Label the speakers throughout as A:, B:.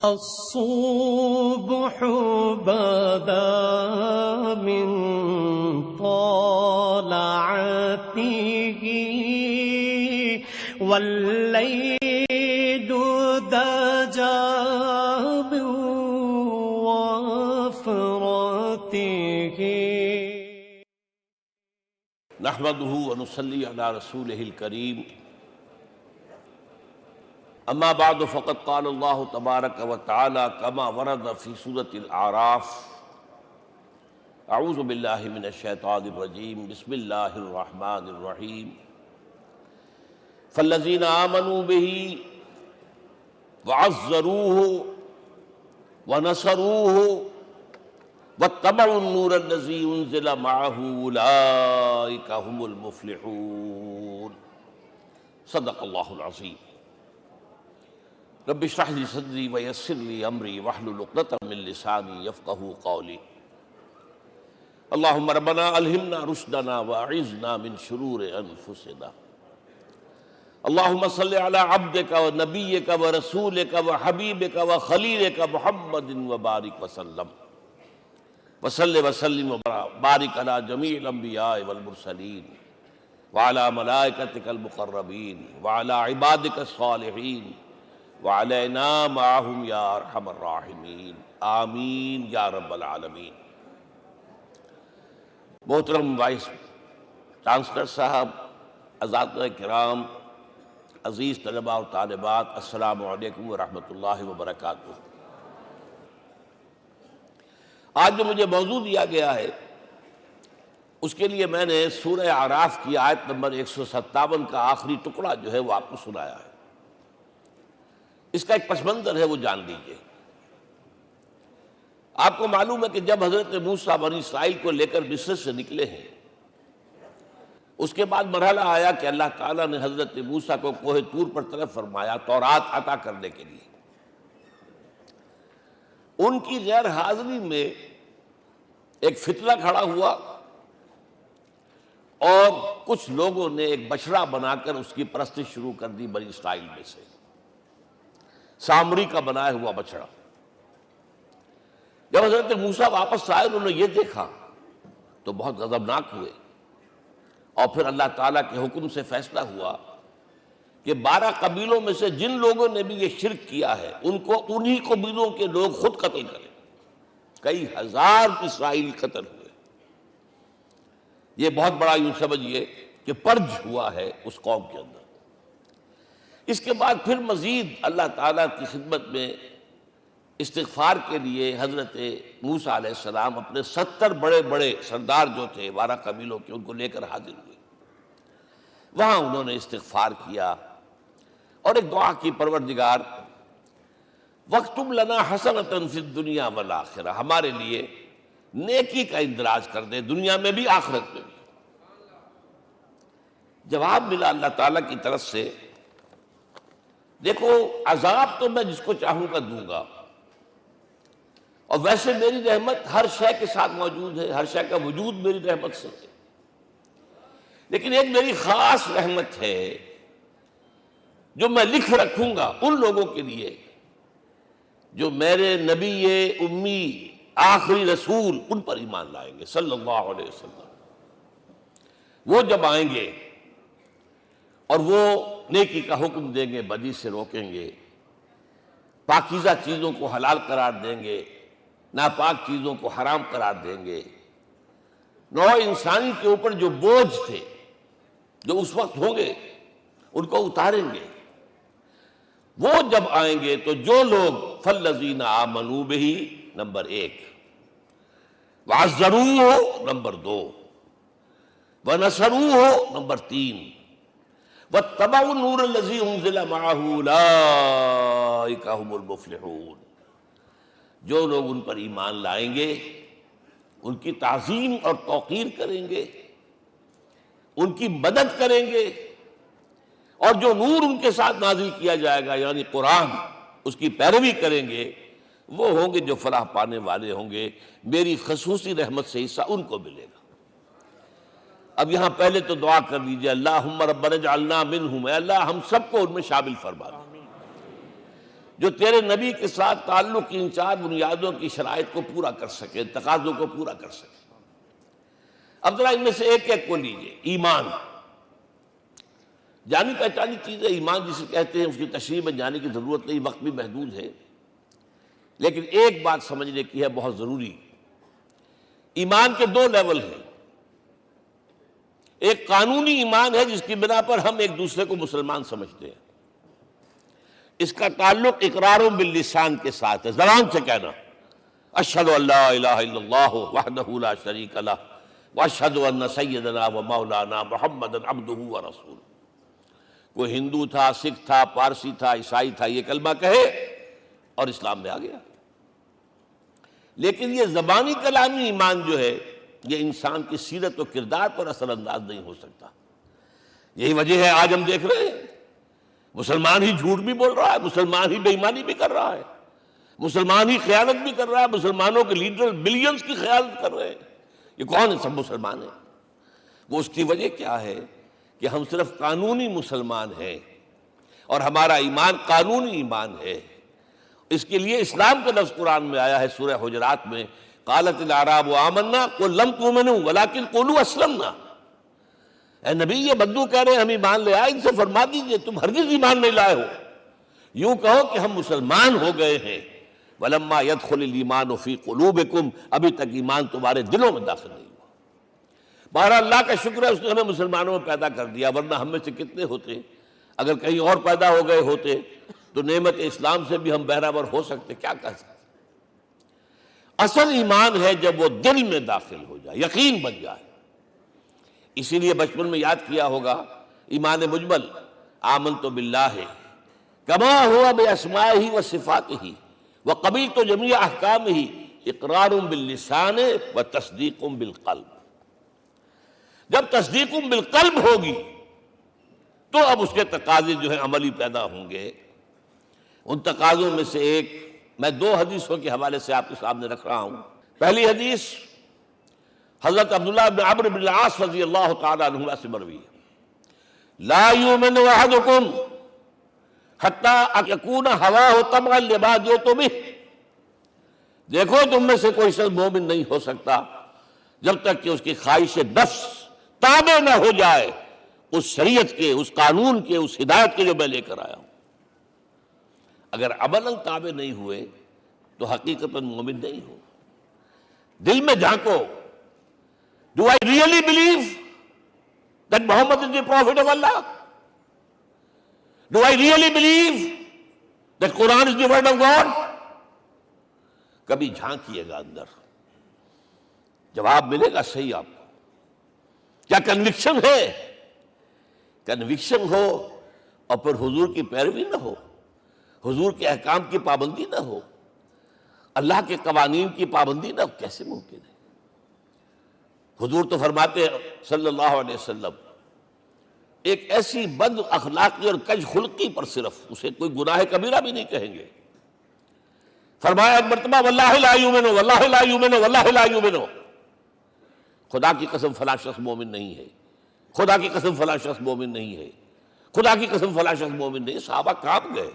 A: الصبح بدا من طلعته والليل دجى من وفرته
B: نحمده ونصلي على رسوله الكريم اما بعد فقد قال الله تبارك وتعالى كما ورد في سورة الأعراف اعوذ بالله من الشيطان الرجيم بسم الله الرحمن الرحيم فالذين آمنوا به وعزروه ونصروه واتبعوا النور الذي انزل معه اولئك هم المفلحون صدق الله العظيم رب اشرح لي صدري ويسر لي امري واحلل عقدة من لساني يفقهوا قولي اللهم ربنا الهمنا رشدنا واعذنا من شرور انفسنا اللهم صل على عبدك ونبيك ورسولك وحبيبك وخليلك محمد وبارك وسلم وصلی وسلم وبارک علی جمیع الانبیاء والمرسلین وعلی ملائکتک المقربین وعلی عبادک الصالحین وعلینا معہم یا ارحم الراحمین آمین یا رب العالمین۔ محترم وائس چانسلر صاحب، اساتذہ کرام، عزیز طلباء و طالبات، السلام علیکم ورحمۃ اللہ وبرکاتہ۔ آج جو مجھے موضوع دیا گیا ہے اس کے لیے میں نے سورہ اعراف کی آیت نمبر 157 کا آخری ٹکڑا جو ہے وہ آپ کو سنایا ہے۔ اس کا ایک پس منظر ہے وہ جان لیجیے۔ آپ کو معلوم ہے کہ جب حضرت موسیٰ بنی اسرائیل کو لے کر مصر سے نکلے ہیں، اس کے بعد مرحلہ آیا کہ اللہ تعالیٰ نے حضرت موسیٰ کو کوہ طور پر طلب فرمایا تورات عطا کرنے کے لیے۔ ان کی غیر حاضری میں ایک فتنہ کھڑا ہوا اور کچھ لوگوں نے ایک بچڑا بنا کر اس کی پرستش شروع کر دی بنی اسرائیل میں سے، سامری کا بنایا ہوا بچڑا۔ جب حضرت موسیٰ واپس آئے انہوں نے یہ دیکھا تو بہت غضبناک ہوئے، اور پھر اللہ تعالیٰ کے حکم سے فیصلہ ہوا کہ 12 قبیلوں میں سے جن لوگوں نے بھی یہ شرک کیا ہے ان کو انہی قبیلوں کے لوگ خود قتل کریں۔ کئی ہزار اسرائیلی قتل ہوئے۔ یہ بہت بڑا یوں سمجھیے کہ پرج ہوا ہے اس قوم کے اندر۔ اس کے بعد پھر مزید اللہ تعالیٰ کی خدمت میں استغفار کے لیے حضرت موسیٰ علیہ السلام اپنے 70 بڑے بڑے سردار جو تھے 12 قبیلوں کے، ان کو لے کر حاضر ہوئے۔ وہاں انہوں نے استغفار کیا اور ایک دعا کی، پروردگار وَاكْتُبْ لَنَا حَسَنَةً فِي الدُّنْيَا وَالْآخِرَةِ، ہمارے لیے نیکی کا اندراج کر دے، دنیا میں بھی آخرت میں بھی۔ جواب ملا اللہ تعالیٰ کی طرف سے، دیکھو عذاب تو میں جس کو چاہوں گا دوں گا، اور ویسے میری رحمت ہر شے کے ساتھ موجود ہے، ہر شے کا وجود میری رحمت سے ہے، لیکن ایک میری خاص رحمت ہے جو میں لکھ رکھوں گا ان لوگوں کے لیے جو میرے نبی امی آخری رسول ان پر ایمان لائیں گے صلی اللہ علیہ وسلم۔ وہ جب آئیں گے اور وہ نیکی کا حکم دیں گے، بدی سے روکیں گے، پاکیزہ چیزوں کو حلال قرار دیں گے، ناپاک چیزوں کو حرام قرار دیں گے، نوع انسانی کے اوپر جو بوجھ تھے جو اس وقت ہوں گے ان کو اتاریں گے۔ وہ جب آئیں گے تو جو لوگ فَالَّذِينَ آمَنُوا بِهِ نمبر 1، وَعَزَّرُوهُ نمبر 2، وَنَصَرُوهُ نمبر 3، وَاتَّبَعُوا النُّورَ الَّذِي أُنزِلَ مَعَهُ أُولَٰئِكَ هُمُ الْمُفْلِحُونَ۔ جو لوگ ان پر ایمان لائیں گے، ان کی تعظیم اور توقیر کریں گے، ان کی مدد کریں گے، اور جو نور ان کے ساتھ نازل کیا جائے گا یعنی قرآن، اس کی پیروی کریں گے، وہ ہوں گے جو فلاح پانے والے ہوں گے، میری خصوصی رحمت سے حصہ ان کو ملے گا۔ اب یہاں پہلے تو دعا کر لیجئے، اللہم ربنا اجعلنا منہم، اے اللہ ہم سب کو ان میں شامل فرما دے۔ جو تیرے نبی کے ساتھ تعلق کی ان 4 بنیادوں کی شرائط کو پورا کر سکے، تقاضوں کو پورا کر سکے۔ اب ذرا ان میں سے ایک ایک کو لیجئے۔ ایمان جانی پہچانی چیز ہے، ایمان جسے کہتے ہیں، اس کی تشریح میں جانے کی ضرورت نہیں، وقت بھی محدود ہے، لیکن ایک بات سمجھنے کی ہے بہت ضروری۔ ایمان کے 2 لیول ہیں۔ ایک قانونی ایمان ہے جس کی بنا پر ہم ایک دوسرے کو مسلمان سمجھتے ہیں، اس کا تعلق اقرار باللسان کے ساتھ ہے، زبان سے کہنا اشہد ان لا الہ الا اللہ وحدہ لا شریک لہ واشہد ان سیدنا و مولانا محمدا عبدہ ورسولہ۔ کوئی ہندو تھا، سکھ تھا، پارسی تھا، عیسائی تھا، یہ کلمہ کہے اور اسلام میں آ گیا۔ لیکن یہ زبانی کلامی ایمان جو ہے یہ انسان کی سیرت و کردار پر اثر انداز نہیں ہو سکتا۔ یہی وجہ ہے آج ہم دیکھ رہے ہیں مسلمان ہی جھوٹ بھی بول رہا ہے، مسلمان ہی بے ایمانی بھی کر رہا ہے، مسلمان ہی خیانت بھی کر رہا ہے، مسلمانوں کے لیڈر بلینز کی خیانت کر رہے ہیں۔ یہ کون ہے؟ سب مسلمان ہیں۔ وہ اس کی وجہ کیا ہے کہ ہم صرف قانونی مسلمان ہیں اور ہمارا ایمان قانونی ایمان ہے۔ اس کے لیے اسلام کا لفظ قرآن میں آیا ہے سورہ حجرات میں، قالت الاعراب آمنا قل لم تؤمنوا ولکن قولوا اسلمنا۔ اے نبی یہ بدو کہہ رہے ہیں ہم ایمان لے آئے، ان سے فرما دیجئے تم ہرگز ایمان نہیں لائے ہو، یوں کہو کہ ہم مسلمان ہو گئے ہیں۔ ولما يدخل الايمان في قلوبكم، ابھی تک ایمان تمہارے دلوں میں داخل نہیں ہوا۔ بہرحال اللہ کا شکر ہے اس نے ہمیں مسلمانوں میں پیدا کر دیا، ورنہ ہم میں سے کتنے ہوتے اگر کہیں اور پیدا ہو گئے ہوتے تو نعمت اسلام سے بھی ہم بہرہور ہو سکتے، کیا کہہ سکتے۔ اصل ایمان ہے جب وہ دل میں داخل ہو جائے، یقین بن جائے۔ اسی لیے بچپن میں یاد کیا ہوگا ایمان مجمل، آمنت باللہ کما ہوا باسمائہ و صفاتہ وقبلت جمیع احکامہ اقرار باللسان و تصدیق بالقلب۔ جب تصدیق بالقلب ہوگی تو اب اس کے تقاضے جو ہیں عملی پیدا ہوں گے۔ ان تقاضوں میں سے ایک میں 2 حدیثوں کے حوالے سے آپ کے سامنے رکھ رہا ہوں۔ پہلی حدیث حضرت عبداللہ بن عمرو بن العاص رضی اللہ تعالی عنہما سے مروی ہے، لا یؤمن احدکم حتی یکون ہواہ طبعا لما جئت بہ۔ دیکھو تم میں سے کوئی شخص مومن نہیں ہو سکتا جب تک کہ اس کی خواہش نفس تابع نہ ہو جائے اس شریعت کے، اس قانون کے، اس ہدایت کے جو میں لے کر آیا ہوں۔ اگر عملاً تابع نہیں ہوئے تو حقیقتاً مومن نہیں ہو۔ دل میں جھانکو، Do I really believe that Muhammad is the prophet of Allah? Do I really believe that Quran is the word of God? کبھی جھانکیے گا اندر، جواب ملے گا صحیح آپ کو۔ کیا کنوکشن ہے؟ کنوکشن ہو اور پھر حضور کی پیروی نہ ہو، حضور کے احکام کی پابندی نہ ہو، اللہ کے قوانین کی پابندی نہ ہو، کیسے ممکن ہے؟ حضور تو فرماتے ہیں صلی اللہ علیہ وسلم ایک ایسی بد اخلاقی اور کج خلقی پر صرف اسے کوئی گناہ کبیرہ بھی نہیں کہیں گے۔ فرمایا ایک مرتبہ واللہ لا یؤمن واللہ لا یؤمن واللہ لا یؤمن، خدا کی قسم فلاں شخص مومن نہیں ہے، خدا کی قسم فلاں شخص مومن نہیں ہے، خدا کی قسم فلاں شخص مومن نہیں۔ صحابہ کانپ گئے،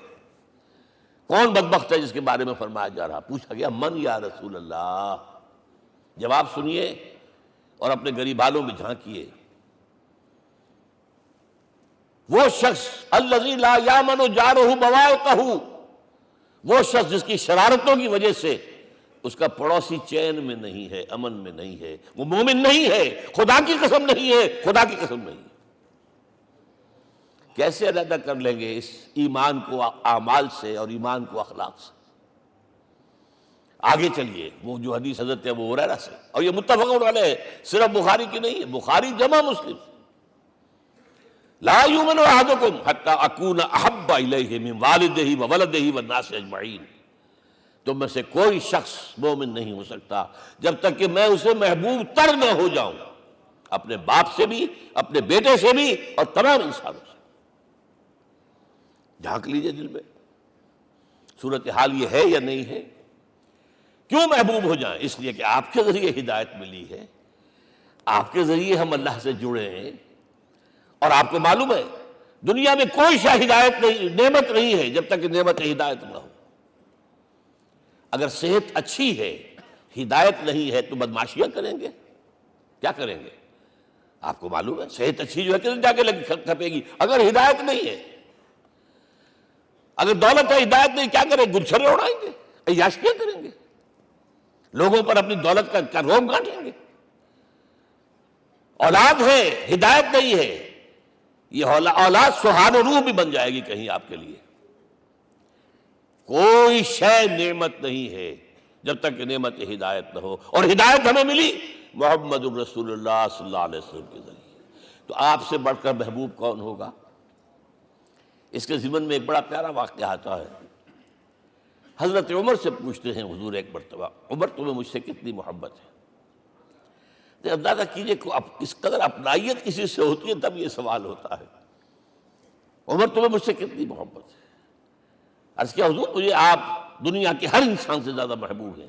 B: کون بدبخت ہے جس کے بارے میں فرمایا جا رہا؟ پوچھا گیا من یا رسول اللہ؟ جواب سنیے اور اپنے غریب حالوں میں جھانکیے۔ وہ شخص الذی لا یامن جارہ بوائقہ، وہ شخص جس کی شرارتوں کی وجہ سے اس کا پڑوسی چین میں نہیں ہے، امن میں نہیں ہے، وہ مومن نہیں ہے، خدا کی قسم نہیں ہے، خدا کی قسم نہیں ہے۔ کیسے علیحدہ کر لیں گے اس ایمان کو اعمال سے اور ایمان کو اخلاق سے؟ آگے چلیے، وہ جو حدیث حضرت ابو ہریرہ سے، اور یہ متفق علیہ ہے، صرف بخاری کی نہیں ہے، بخاری جمع مسلم۔ لا یؤمن احدکم حتی اکون احب الیہ من والدہ وولدہ والناس اجمعین۔ تم میں سے کوئی شخص مومن نہیں ہو سکتا جب تک کہ میں اسے محبوب تر نہ ہو جاؤں، اپنے باپ سے بھی، اپنے بیٹے سے بھی، اور تمام انسانوں سے۔ جھانک لیجئے دل میں، صورتحال یہ ہے یا نہیں ہے؟ کیوں محبوب ہو جائیں؟ اس لیے کہ آپ کے ذریعے ہدایت ملی ہے، آپ کے ذریعے ہم اللہ سے جڑے ہیں، اور آپ کو معلوم ہے دنیا میں کوئی شاہ ہدایت نہیں، نعمت نہیں ہے جب تک کہ نعمت ہدایت نہ ہو۔ اگر صحت اچھی ہے، ہدایت نہیں ہے، تو بدماشیاں کریں گے، کیا کریں گے؟ آپ کو معلوم ہے صحت اچھی جو ہے کدھر جا کے کھپے گی اگر ہدایت نہیں ہے۔ اگر دولت ہے، ہدایت نہیں، کیا کریں؟ گلچھرے اڑائیں گے، عیاشیاں کریں گے، لوگوں پر اپنی دولت کا روب گانٹیں گے۔ اولاد ہے، ہدایت نہیں ہے، یہ اولاد سہان روح بھی بن جائے گی کہیں آپ کے لیے۔ کوئی شے نعمت نہیں ہے جب تک کہ نعمت ہدایت نہ ہو، اور ہدایت ہمیں ملی محمد الرسول اللہ صلی اللہ علیہ وسلم کے ذریعے۔ تو آپ سے بڑھ کر محبوب کون ہوگا؟ اس کے ضمن میں ایک بڑا پیارا واقعہ آتا ہے۔ حضرت عمر سے پوچھتے ہیں حضور ایک مرتبہ، عمر تمہیں مجھ سے کتنی محبت ہے؟ تو اندازہ کیجئے کہ اس قدر اپنائیت کسی سے ہوتی ہے تب یہ سوال ہوتا ہے، عمر تمہیں مجھ سے کتنی محبت ہے؟ عرض کیا حضور مجھے آپ دنیا کے ہر انسان سے زیادہ محبوب ہیں۔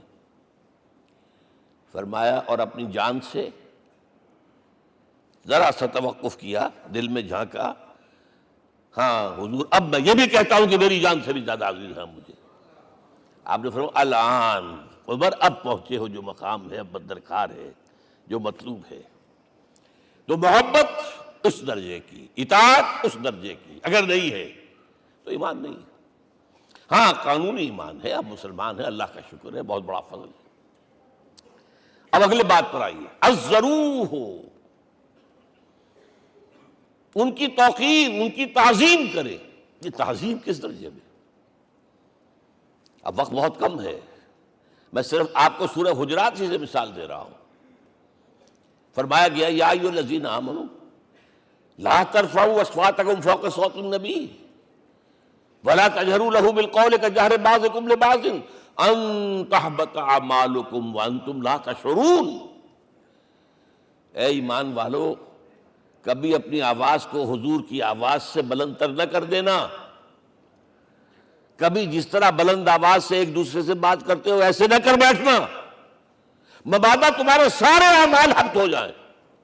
B: فرمایا اور اپنی جان سے؟ ذرا سا توقف کیا، دل میں جھانکا، ہاں حضور اب میں یہ بھی کہتا ہوں کہ میری جان سے بھی زیادہ عزیز ہے مجھے۔ آپ نے فرمایا الان عمر اب پہنچے ہو جو مقام ہے، اب درکار ہے، جو مطلوب ہے۔ تو محبت اس درجے کی، اطاعت اس درجے کی اگر نہیں ہے تو ایمان نہیں ہے۔ ہاں قانونی ایمان ہے، اب مسلمان ہے، اللہ کا شکر ہے، بہت بڑا فضل ہے۔ اب اگلے بات پر آئیے، الضروح، ان کی توقیر، ان کی تعظیم کرے۔ یہ تعظیم کس درجے میں؟ اب وقت بہت کم ہے، میں صرف آپ کو سورہ حجرات سے مثال دے رہا ہوں۔ فرمایا گیا یا ایھا الذین آمنوا لا ترفعوا اصواتکم فوق صوت النبی ولا تجہروا لہ بالقول کجہر بعضکم لبعض ان تحبط اعمالکم وانتم لا تشعرون۔ اے ایمان والو، کبھی اپنی آواز کو حضور کی آواز سے بلند تر نہ کر دینا۔ کبھی جس طرح بلند آواز سے ایک دوسرے سے بات کرتے ہو ایسے نہ کر بیٹھنا، مبادا تمہارے سارے اعمال حبط ہو جائیں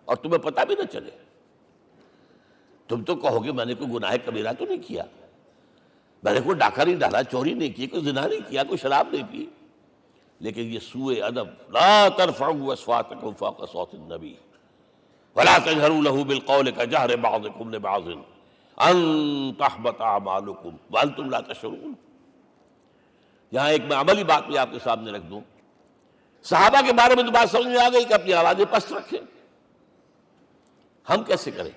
B: اور تمہیں پتہ بھی نہ چلے۔ تم تو کہو گے میں نے کوئی گناہ کبیرہ تو نہیں کیا، میں نے کوئی ڈاکہ نہیں ڈالا، چوری نہیں کی، کوئی زنا نہیں کیا، کوئی شراب نہیں پی، لیکن یہ سوء ادب لا ترفعوا اصواتکم فوق صوت النبی ولا تجہروا لہ بالقول کجہر بعضکم لبعض ان تحبط اعمالکم وانتم لا تشعرون۔ یہاں ایک میں عملی بات بھی آپ کے سامنے رکھ دوں، صحابہ کے بارے میں تو بات سمجھ میں آ گئی کہ اپنی آوازیں پست رکھیں، ہم کیسے کریں؟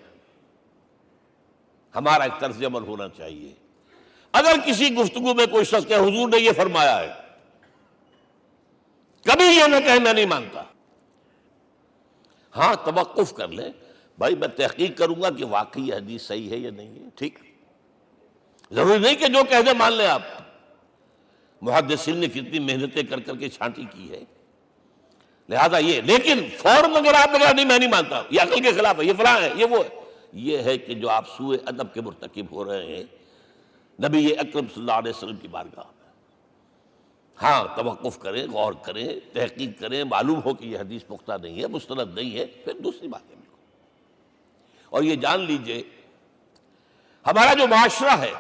B: ہمارا ایک طرز عمل ہونا چاہیے۔ اگر کسی گفتگو میں کوئی شخص کہ حضور نے یہ فرمایا ہے، کبھی یہ نہ کہے میں نہیں مانتا، ہاں توقف کر لیں، بھائی میں تحقیق کروں گا کہ واقعی یہ حدیث صحیح ہے یا نہیں ہے، ٹھیک، ضروری نہیں کہ جو کہہ دے مان لیں آپ۔ محدثین نے کتنی محنتیں کر کر کے چھانٹی کی ہے، لہذا یہ، لیکن فوراً اگر آپ نے نہیں میں نہیں مانتا، یہ عقل کے خلاف ہے، یہ فلاں ہے، یہ وہ ہے، یہ ہے کہ جو آپ سوء ادب کے مرتکب ہو رہے ہیں نبی اکرم صلی اللہ علیہ وسلم کی بارگاہ میں۔ ہاں توقف کریں، غور کریں، تحقیق کریں، معلوم ہو کہ یہ حدیث پختہ نہیں ہے، مستند نہیں ہے، پھر دوسری بات ہے۔ اور یہ جان لیجئے ہمارا جو معاشرہ ہے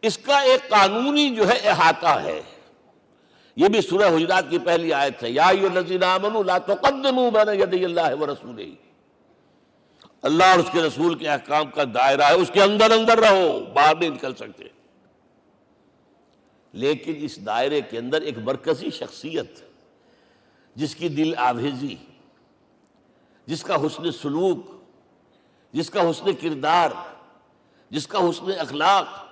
B: اس کا ایک قانونی جو ہے احاطہ ہے، یہ بھی سورہ حجرات کی پہلی آیت ہے، یا ایھا الذین آمنوا لا تقدموا بین یدی اللہ ورسولہ۔ اللہ اور اس کے رسول کے احکام کا دائرہ ہے، اس کے اندر اندر رہو، باہر نہیں نکل سکتے۔ لیکن اس دائرے کے اندر ایک مرکزی شخصیت جس کی دل آویزی، جس کا حسن سلوک، جس کا حسن کردار، جس کا حسن اخلاق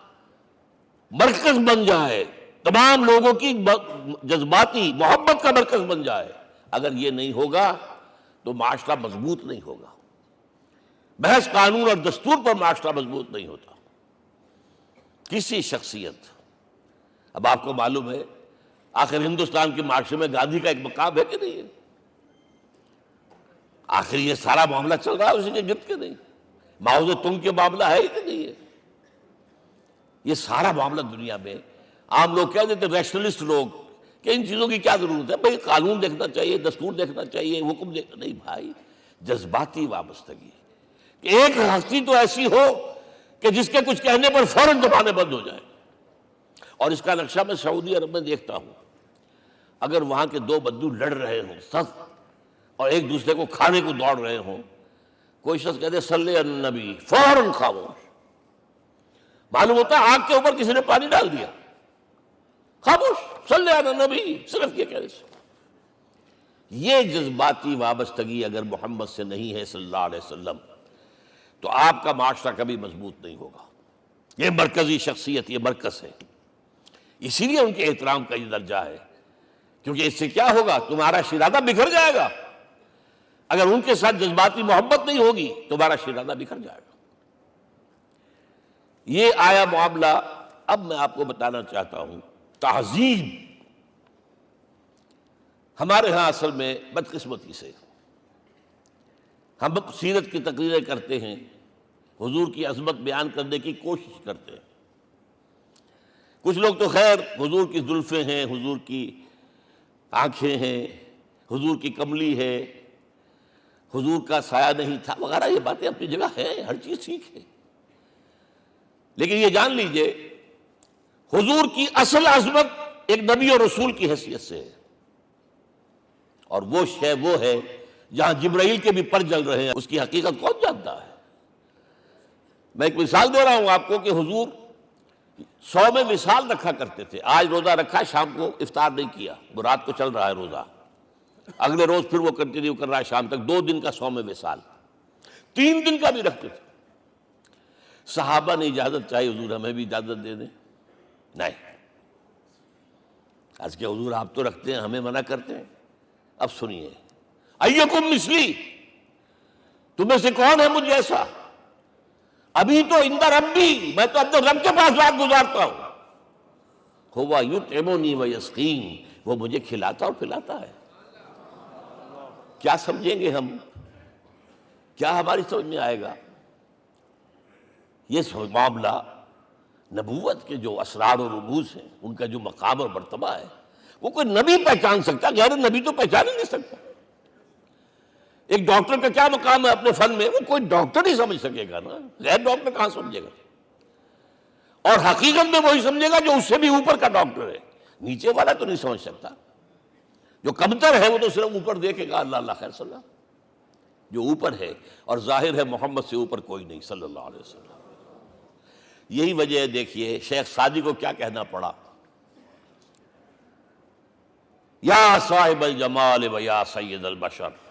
B: مرکز بن جائے، تمام لوگوں کی جذباتی محبت کا مرکز بن جائے، اگر یہ نہیں ہوگا تو معاشرہ مضبوط نہیں ہوگا۔ محض قانون اور دستور پر معاشرہ مضبوط نہیں ہوتا۔ کسی شخصیت، اب آپ کو معلوم ہے آخر ہندوستان کے معاشرے میں گاندھی کا ایک مقام ہے کہ نہیں ہے؟ آخر یہ سارا معاملہ چل رہا ہے اسی کے گرد کے نہیں؟ ماؤ زے تنگ کے معاملہ ہے ہی کہ نہیں ہے؟ یہ سارا معاملہ دنیا میں عام لوگ کہہ دیتے، ریشنلسٹ لوگ، کہ ان چیزوں کی کیا ضرورت ہے، بھائی قانون دیکھنا چاہیے، دستور دیکھنا چاہیے، حکم دیکھنا نہیں، بھائی جذباتی وابستگی، کہ ایک ہستی تو ایسی ہو کہ جس کے کچھ کہنے پر فوراً زبانیں بند ہو جائیں، اور اس کا نقشہ میں سعودی عرب میں دیکھتا ہوں، اگر وہاں کے دو بدو لڑ رہے ہوں صف اور ایک دوسرے کو کھانے کو دوڑ رہے ہوں، کوئی شخص کہتے صلی علی النبی، فوراً خاموش، معلوم ہوتا ہے آگ کے اوپر کسی نے پانی ڈال دیا، خاموش، صلی علی النبی، صرف یہ کہنے سے۔ یہ جذباتی وابستگی اگر محمد سے نہیں ہے صلی اللہ علیہ وسلم تو آپ کا معاشرہ کبھی مضبوط نہیں ہوگا۔ یہ مرکزی شخصیت، یہ مرکز ہے، اسی لیے ان کے احترام کا یہ درجہ ہے، کیونکہ اس سے کیا ہوگا، تمہارا شیرازہ بکھر جائے گا۔ اگر ان کے ساتھ جذباتی محبت نہیں ہوگی تمہارا شیرازہ بکھر جائے گا۔ یہ آیا معاملہ۔ اب میں آپ کو بتانا چاہتا ہوں تہذیب ہمارے ہاں اصل میں بدقسمتی سے ہم سیرت کی تقریریں کرتے ہیں، حضور کی عظمت بیان کرنے کی کوشش کرتے ہیں، کچھ لوگ تو خیر حضور کی زلفیں ہیں، حضور کی آنکھیں ہیں، حضور کی کملی ہے، حضور کا سایہ نہیں تھا وغیرہ، یہ باتیں اپنی جگہ ہیں، ہر چیز ٹھیک ہے، لیکن یہ جان لیجئے حضور کی اصل عظمت ایک نبی اور رسول کی حیثیت سے ہے، اور وہ شے وہ ہے جہاں جبرائیل کے بھی پر جل رہے ہیں، اس کی حقیقت کون جانتا ہے؟ میں ایک مثال دے رہا ہوں آپ کو کہ حضور 100 میں وصال رکھا کرتے تھے، آج روزہ رکھا، شام کو افطار نہیں کیا، وہ رات کو چل رہا ہے روزہ، اگلے روز پھر وہ کنٹینیو کر رہا ہے شام تک، 2 دن کا 100 میں وصال، 3 دن کا بھی رکھتے تھے۔ صحابہ نے اجازت چاہی، حضور ہمیں بھی اجازت دے دیں، نہیں، آج کے حضور آپ تو رکھتے ہیں، ہمیں منع کرتے ہیں۔ اب سنیے، ایکم مثلی، تمہیں سے کون ہے مجھ جیسا؟ ابھی تو عند ربی، میں تو اپنے رب کے پاس رات گزارتا ہوں، ہوا یطعمنی ویسقین، وہ مجھے کھلاتا اور پلاتا ہے۔ کیا سمجھیں گے ہم؟ کیا ہماری سمجھ میں آئے گا؟ یہ معاملہ نبوت کے جو اسرار و رموز ہیں، ان کا جو مقام اور مرتبہ ہے، وہ کوئی نبی پہچان سکتا، غیر نبی تو پہچان ہی نہیں سکتا۔ ایک ڈاکٹر کا کیا مقام ہے اپنے فن میں، وہ کوئی ڈاکٹر ہی سمجھ سکے گا نا، غیر ڈاکٹر کہاں سمجھے گا؟ اور حقیقت میں وہی سمجھے گا جو اس سے بھی اوپر کا ڈاکٹر ہے، نیچے والا تو نہیں سمجھ سکتا۔ جو کمتر ہے وہ تو صرف اوپر دیکھے گا، اللہ اللہ خیر صلی اللہ، جو اوپر ہے اور ظاہر ہے محمد سے اوپر کوئی نہیں صلی اللہ علیہ وسلم۔ یہی وجہ ہے، دیکھیے شیخ سعدی کو کیا کہنا پڑا، یا صاحب الجمال و یا سید البشر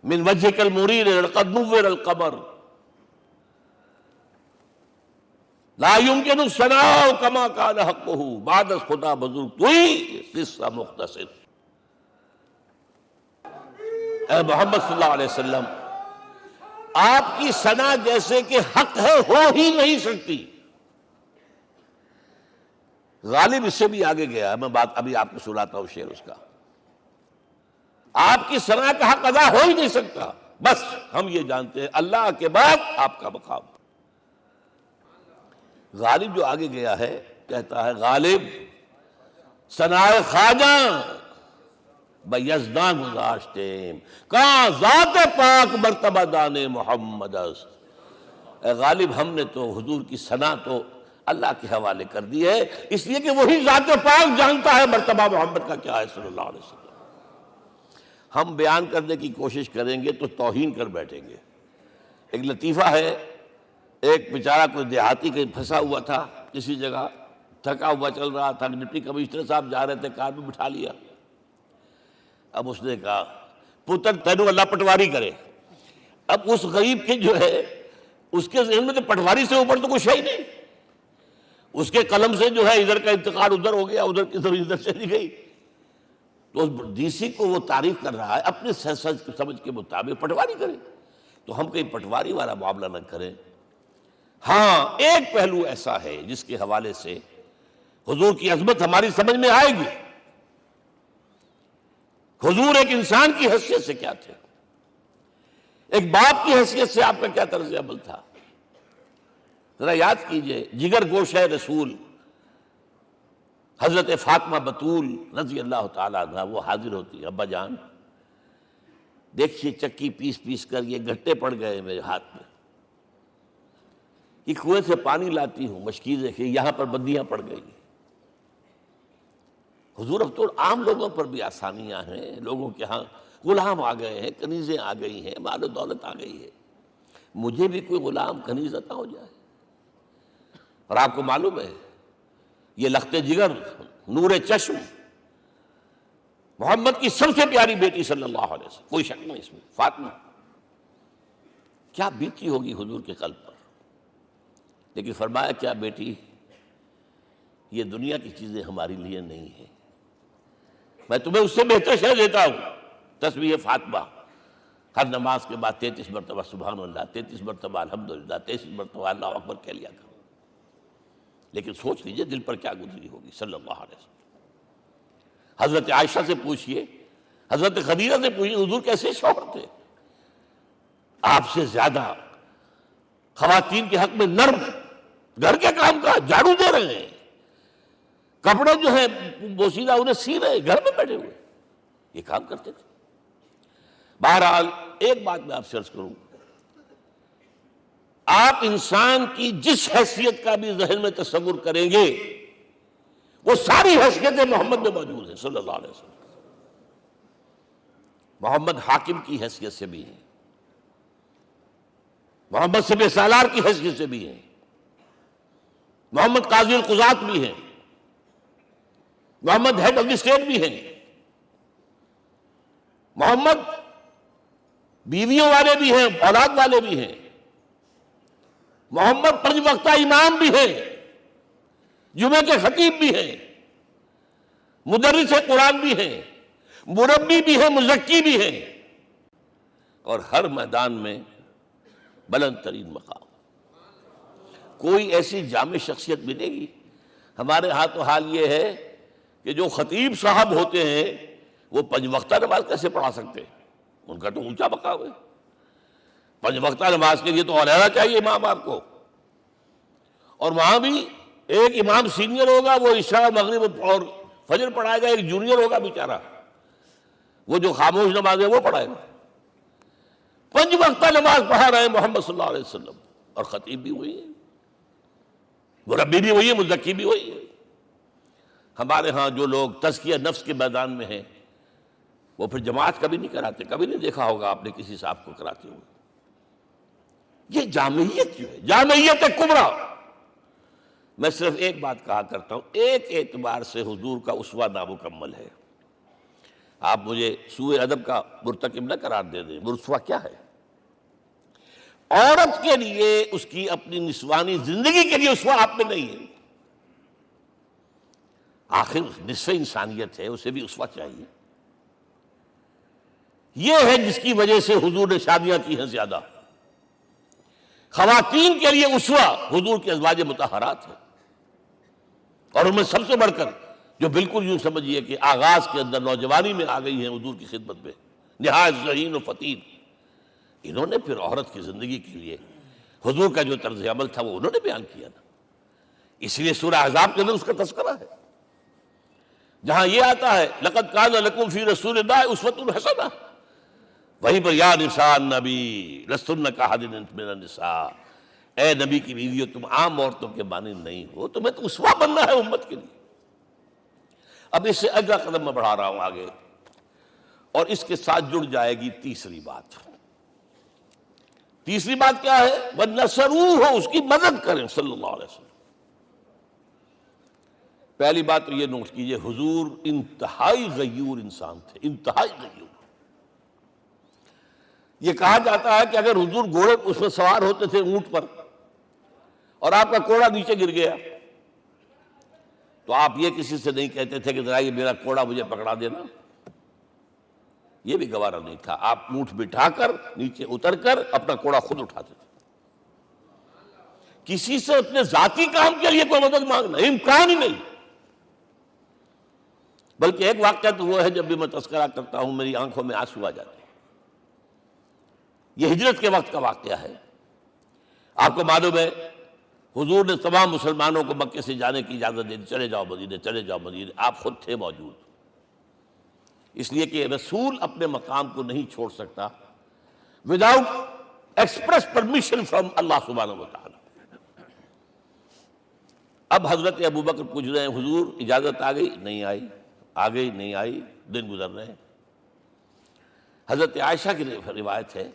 B: من وجهك المرير لقد نور القمر لا يمكن الثناء كما كان حقه بعد از خدا بزرگ توئی قصہ مختصر۔ اے محمد صلی اللہ علیہ وسلم، آپ کی ثنا جیسے کہ حق ہے ہو ہی نہیں سکتی۔ غالب اس سے بھی آگے گیا ہے، میں بات ابھی آپ کو سناتا ہوں شعر اس کا۔ آپ کی ثنا کا حق ادا ہو ہی نہیں سکتا، بس ہم یہ جانتے ہیں اللہ کے بعد آپ کا مقام۔ غالب جو آگے گیا ہے کہتا ہے، غالب ثنائے خواجہ بیزداں گزاشتیم، کہاں ذات پاک مرتبہ دان محمد است۔ اے غالب، ہم نے تو حضور کی ثنا تو اللہ کے حوالے کر دی ہے، اس لیے کہ وہی ذات پاک جانتا ہے مرتبہ محمد کا کیا ہے صلی اللہ علیہ وسلم۔ ہم بیان کرنے کی کوشش کریں گے تو توہین کر بیٹھیں گے۔ ایک لطیفہ ہے، ایک بیچارہ کوئی دیہاتی کہیں پھنسا ہوا تھا کسی جگہ، تھکا ہوا چل رہا تھا، ڈپٹی کمشنر صاحب جا رہے تھے، کار میں بٹھا لیا۔ اب اس نے کہا، پتر تینوں اللہ پٹواری کرے۔ اب اس غریب کے جو ہے اس کے ذہن میں تو پٹواری سے اوپر تو کچھ ہے ہی نہیں، اس کے قلم سے جو ہے ادھر کا انتقال ادھر ہو گیا، ادھر کی ضرور ادھر چلی گئی۔ تو اس ڈی سی کو وہ تعریف کر رہا ہے اپنے سمجھ کے مطابق، پٹواری کرے تو ہم کہیں پٹواری والا معاملہ نہ کریں۔ ہاں، ایک پہلو ایسا ہے جس کے حوالے سے حضور کی عظمت ہماری سمجھ میں آئے گی۔ حضور ایک انسان کی حیثیت سے کیا تھے، ایک باپ کی حیثیت سے آپ کا کیا طرز عمل تھا، ذرا یاد کیجئے۔ جگر گوشہ رسول حضرت فاطمہ بطول رضی اللہ تعالیٰ عنہ وہ حاضر ہوتی ہے، ابا جان دیکھیے چکی پیس پیس کر یہ گھٹے پڑ گئے میرے ہاتھ میں، کہ کنویں سے پانی لاتی ہوں، مشکیزیں کہ یہاں پر بندیاں پڑ گئی۔ حضور اب تو عام لوگوں پر بھی آسانیاں ہیں، لوگوں کے ہاں غلام آ گئے ہیں، کنیزیں آ گئی ہیں، مال و دولت آ گئی ہے، مجھے بھی کوئی غلام کنیز عطا ہو جائے۔ اور آپ کو معلوم ہے یہ لخت جگر، نور چشم، محمد کی سب سے پیاری بیٹی صلی اللہ علیہ وسلم، کوئی شک نہیں اس میں، فاطمہ، کیا بیتی ہوگی حضور کے قلب پر۔ لیکن فرمایا کیا بیٹی، یہ دنیا کی چیزیں ہمارے لیے نہیں ہیں، میں تمہیں اس سے بہتر شے دیتا ہوں، تسبیح فاطمہ، ہر نماز کے بعد 33 مرتبہ سبحان اللہ، 33 مرتبہ الحمدللہ، 33 مرتبہ اللہ اکبر کہہ لیا کرو۔ لیکن سوچ لیجئے دل پر کیا گزری ہوگی صلی اللہ علیہ وسلم۔ حضرت عائشہ سے پوچھئے، حضرت خدیجہ سے پوچھئے، حضور کیسے شوہر تھے؟ آپ سے زیادہ خواتین کے حق میں نرم، گھر کے کام کا جھاڑو دے رہے ہیں، کپڑے جو ہیں بوسیدہ انہیں سی رہے، گھر میں بیٹھے ہوئے، یہ کام کرتے تھے۔ بہرحال ایک بات میں آپ سے عرض کروں، آپ انسان کی جس حیثیت کا بھی ذہن میں تصور کریں گے وہ ساری حیثیتیں محمد میں موجود ہیں صلی اللہ علیہ وسلم۔ محمد حاکم کی حیثیت سے بھی ہیں، محمد سپہ سالار کی حیثیت سے بھی ہیں، محمد قاضی القضات بھی ہیں، محمد ہیڈ آف دی اسٹیٹ بھی ہیں، محمد بیویوں والے بھی ہیں، اولاد والے بھی ہیں، محمد 5 وقتہ امام بھی ہیں، جمعہ کے خطیب بھی ہیں، مدرس قرآن بھی ہیں، مربی بھی ہیں، مزکی بھی ہیں، اور ہر میدان میں بلند ترین مقام۔ کوئی ایسی جامع شخصیت ملے گی؟ ہمارے ہاں تو حال یہ ہے کہ جو خطیب صاحب ہوتے ہیں وہ 5 وقتہ نماز کیسے پڑھا سکتے ہیں؟ ان کا تو اونچا مقام ہے، 5 وقتہ نماز کے لیے تو علیحدہ چاہیے امام آپ کو، اور وہاں بھی ایک امام سینئر ہوگا، وہ عشاء مغرب اور فجر پڑھائے گا، ایک جونیئر ہوگا بیچارہ، وہ جو خاموش نماز ہے وہ پڑھائے گا۔ 5 وقتہ نماز پڑھا رہے ہیں محمد صلی اللہ علیہ وسلم، اور خطیب بھی وہی ہے، مربی بھی وہی ہے، مزکی بھی وہی ہے۔ ہمارے ہاں جو لوگ تزکیہ نفس کے میدان میں ہیں وہ پھر جماعت کبھی نہیں کراتے، کبھی نہیں دیکھا ہوگا آپ نے کسی صاحب کو کراتے ہوئے۔ یہ جامعیت جو ہے، جامعیت کبریٰ، میں صرف ایک بات کہا کرتا ہوں، ایک اعتبار سے حضور کا اسوہ نامکمل ہے۔ آپ مجھے سوء ادب کا مرتکب نہ قرار دے دیں، اسوہ کیا ہے؟ عورت کے لیے، اس کی اپنی نسوانی زندگی کے لیے اسوہ آپ میں نہیں ہے، آخر نصف انسانیت ہے، اسے بھی اسوہ چاہیے۔ یہ ہے جس کی وجہ سے حضور نے شادیاں کی ہیں زیادہ۔ خواتین کے لیے اسوہ حضور کے ازواج مطہرات ہیں، اور ان میں سب سے بڑھ کر جو بالکل یوں سمجھیے کہ آغاز کے اندر نوجوانی میں آ گئی ہیں حضور کی خدمت میں، نہایت ذہین و فتین، انہوں نے پھر عورت کی زندگی کے لیے حضور کا جو طرز عمل تھا وہ انہوں نے بیان کیا نا۔ اس لیے سورہ احزاب کے اندر اس کا تذکرہ ہے، جہاں یہ آتا ہے لقد کان لکم فی رسول اللہ اسوۃ حسنہ، وہیں پر یا نساء النبی لستن کاحد من النساء، اے نبی کی بیویوں تم عام عورتوں کے مانند نہیں ہو، تمہیں تو اسوہ بننا ہے امت کے لیے۔ اب اس سے اگلا قدم میں بڑھا رہا ہوں آگے، اور اس کے ساتھ جڑ جائے گی تیسری بات۔ تیسری بات کیا ہے؟ وَنَصَرُوهُ، اس کی مدد کریں صلی اللہ علیہ وسلم۔ پہلی بات تو یہ نوٹ کیجئے، حضور انتہائی غیور انسان تھے، انتہائی غیور۔ یہ کہا جاتا ہے کہ اگر حضور گھوڑے اس میں سوار ہوتے تھے اونٹ پر، اور آپ کا کوڑا نیچے گر گیا تو آپ یہ کسی سے نہیں کہتے تھے کہ ذرا یہ میرا کوڑا مجھے پکڑا دینا، یہ بھی گوارا نہیں تھا، آپ اونٹ بٹھا کر نیچے اتر کر اپنا کوڑا خود اٹھاتے تھے۔ کسی سے اپنے ذاتی کام کے لیے کوئی مدد مانگنا امکان ہی نہیں۔ بلکہ ایک واقعہ تو وہ ہے جب بھی میں تذکرہ کرتا ہوں میری آنکھوں میں آنسو آ جاتے ہیں، یہ ہجرت کے وقت کا واقعہ ہے۔ آپ کو معلوم ہے حضور نے تمام مسلمانوں کو مکے سے جانے کی اجازت دے دی، چلے جاؤ مدینے، چلے جاؤ مدینے، آپ خود تھے موجود، اس لیے کہ رسول اپنے مقام کو نہیں چھوڑ سکتا وداؤٹ ایکسپریس پرمیشن فرام اللہ سبحانہ وتعالی۔ اب حضرت ابوبکر پوچھ رہے ہیں حضور اجازت آ گئی؟ نہیں آئی. آ گئی نہیں آئی، دن گزر رہے ہیں. حضرت عائشہ کی روایت ہے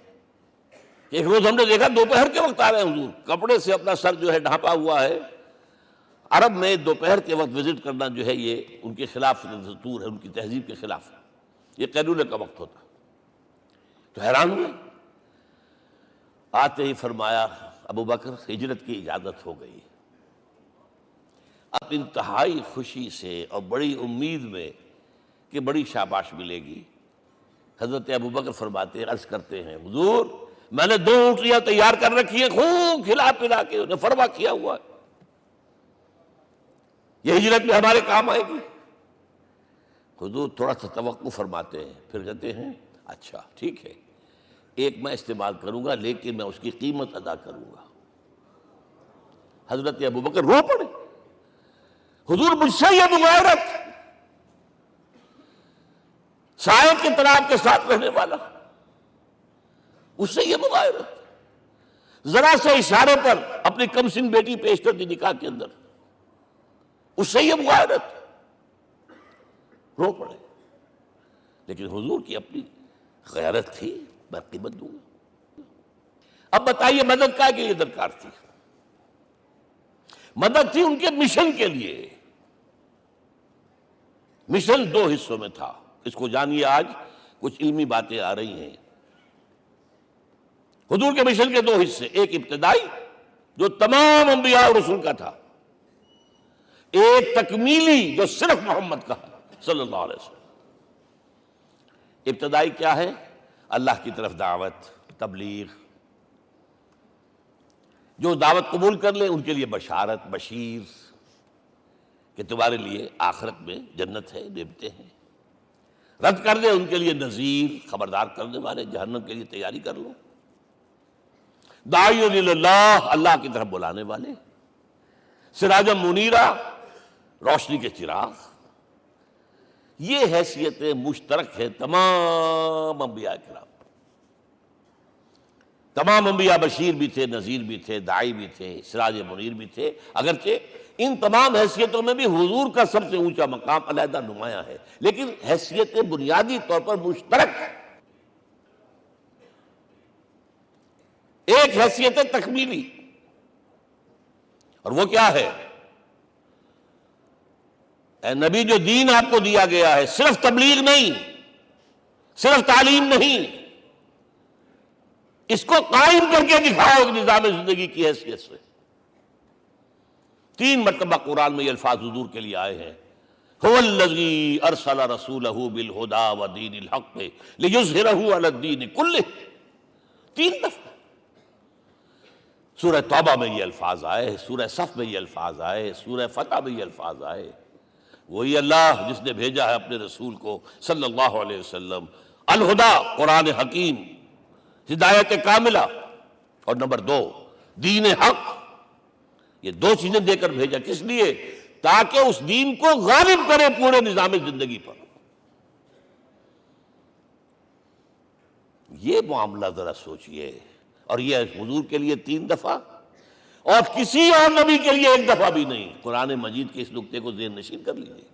B: کہ ایک روز ہم نے دیکھا دوپہر کے وقت آ رہے ہیں حضور، کپڑے سے اپنا سر جو ہے ڈھانپا ہوا ہے. عرب میں دوپہر کے وقت وزٹ کرنا جو ہے یہ ان کے خلاف دستور ہے، ان کی تہذیب کے خلاف ہے. یہ قیلولے کا وقت ہوتا. تو حیران ہوئے. آتے ہی فرمایا ابوبکر ہجرت کی اجازت ہو گئی. اب انتہائی خوشی سے اور بڑی امید میں کہ بڑی شاباش ملے گی، حضرت ابوبکر فرماتے ہیں، عرض کرتے ہیں حضور میں نے 2 اونٹیاں تیار کر رکھی ہیں، خوب کھلا پلا کے انہیں فرما کیا ہوا ہے، یہ ہجرت میں ہمارے کام آئے گی. حضور تھوڑا سا توقع فرماتے ہیں، پھر کہتے ہیں اچھا ٹھیک ہے، ایک میں استعمال کروں گا لیکن میں اس کی قیمت ادا کروں گا. حضرت ابوبکر رو پڑے. حضور مجھ سے یہ مغایرت، سائے کے تناب کے ساتھ رہنے والا، اس سے یہ مغایرت، ذرا سے اشارے پر اپنی کم سن بیٹی پیش کر دی نکاح کے اندر، اس سے یہ مغایرت. رو پڑے. لیکن حضور کی اپنی غیرت تھی، میں قیمت دوں گا. اب بتائیے مدد کا کے لیے درکار تھی؟ مدد تھی ان کے مشن کے لیے. مشن 2 حصوں میں تھا. اس کو جانیے، آج کچھ علمی باتیں آ رہی ہیں. حضور کے مشن کے 2 حصے، ایک ابتدائی جو تمام انبیاء اور رسول کا تھا، ایک تکمیلی جو صرف محمد کا صلی اللہ علیہ وسلم. ابتدائی کیا ہے؟ اللہ کی طرف دعوت، تبلیغ. جو دعوت قبول کر لیں ان کے لیے بشارت، بشیر کہ تمہارے لیے آخرت میں جنت ہے، نعمتیں ہیں. رد کر دیں ان کے لیے نذیر، خبردار کرنے والے، جہنم کے لیے تیاری کر لو. داعی اللہ، اللہ کی طرف بلانے والے. سراجا منیرا، روشنی کے چراغ. یہ حیثیتیں مشترک ہے تمام انبیاء کرام. تمام انبیاء بشیر بھی تھے، نذیر بھی تھے، داعی بھی تھے، سراج منیر بھی تھے. اگرچہ ان تمام حیثیتوں میں بھی حضور کا سب سے اونچا مقام علیحدہ نمایاں ہے، لیکن حیثیتیں بنیادی طور پر مشترک. ایک حیثیت تکمیلی، اور وہ کیا ہے؟ اے نبی جو دین آپ کو دیا گیا ہے، صرف تبلیغ نہیں، صرف تعلیم نہیں، اس کو قائم کر کے دکھاؤ نظام زندگی کی حیثیت سے. 3 مرتبہ قرآن میں یہ الفاظ حضور کے لیے آئے ہیں، هو الذی ارسل رسولہ بالہدی ودین الحق لیظہرہ علی الدین کلہ. 3 دفعہ سورہ توبہ میں یہ الفاظ آئے، سورہ صف میں یہ الفاظ آئے، سورہ فتح میں یہ الفاظ آئے. وہی اللہ جس نے بھیجا ہے اپنے رسول کو صلی اللہ علیہ وسلم، الہدا قرآن حکیم، ہدایت کاملہ، اور نمبر 2 دین حق. یہ 2 چیزیں دے کر بھیجا. کس لیے؟ تاکہ اس دین کو غالب کرے پورے نظام زندگی پر. یہ معاملہ ذرا سوچئے. اور یہ حضور کے لیے 3 دفعہ، اور کسی اور نبی کے لیے 1 دفعہ بھی نہیں. قرآن مجید کے اس نقطے کو ذہن نشین کر لیجیے.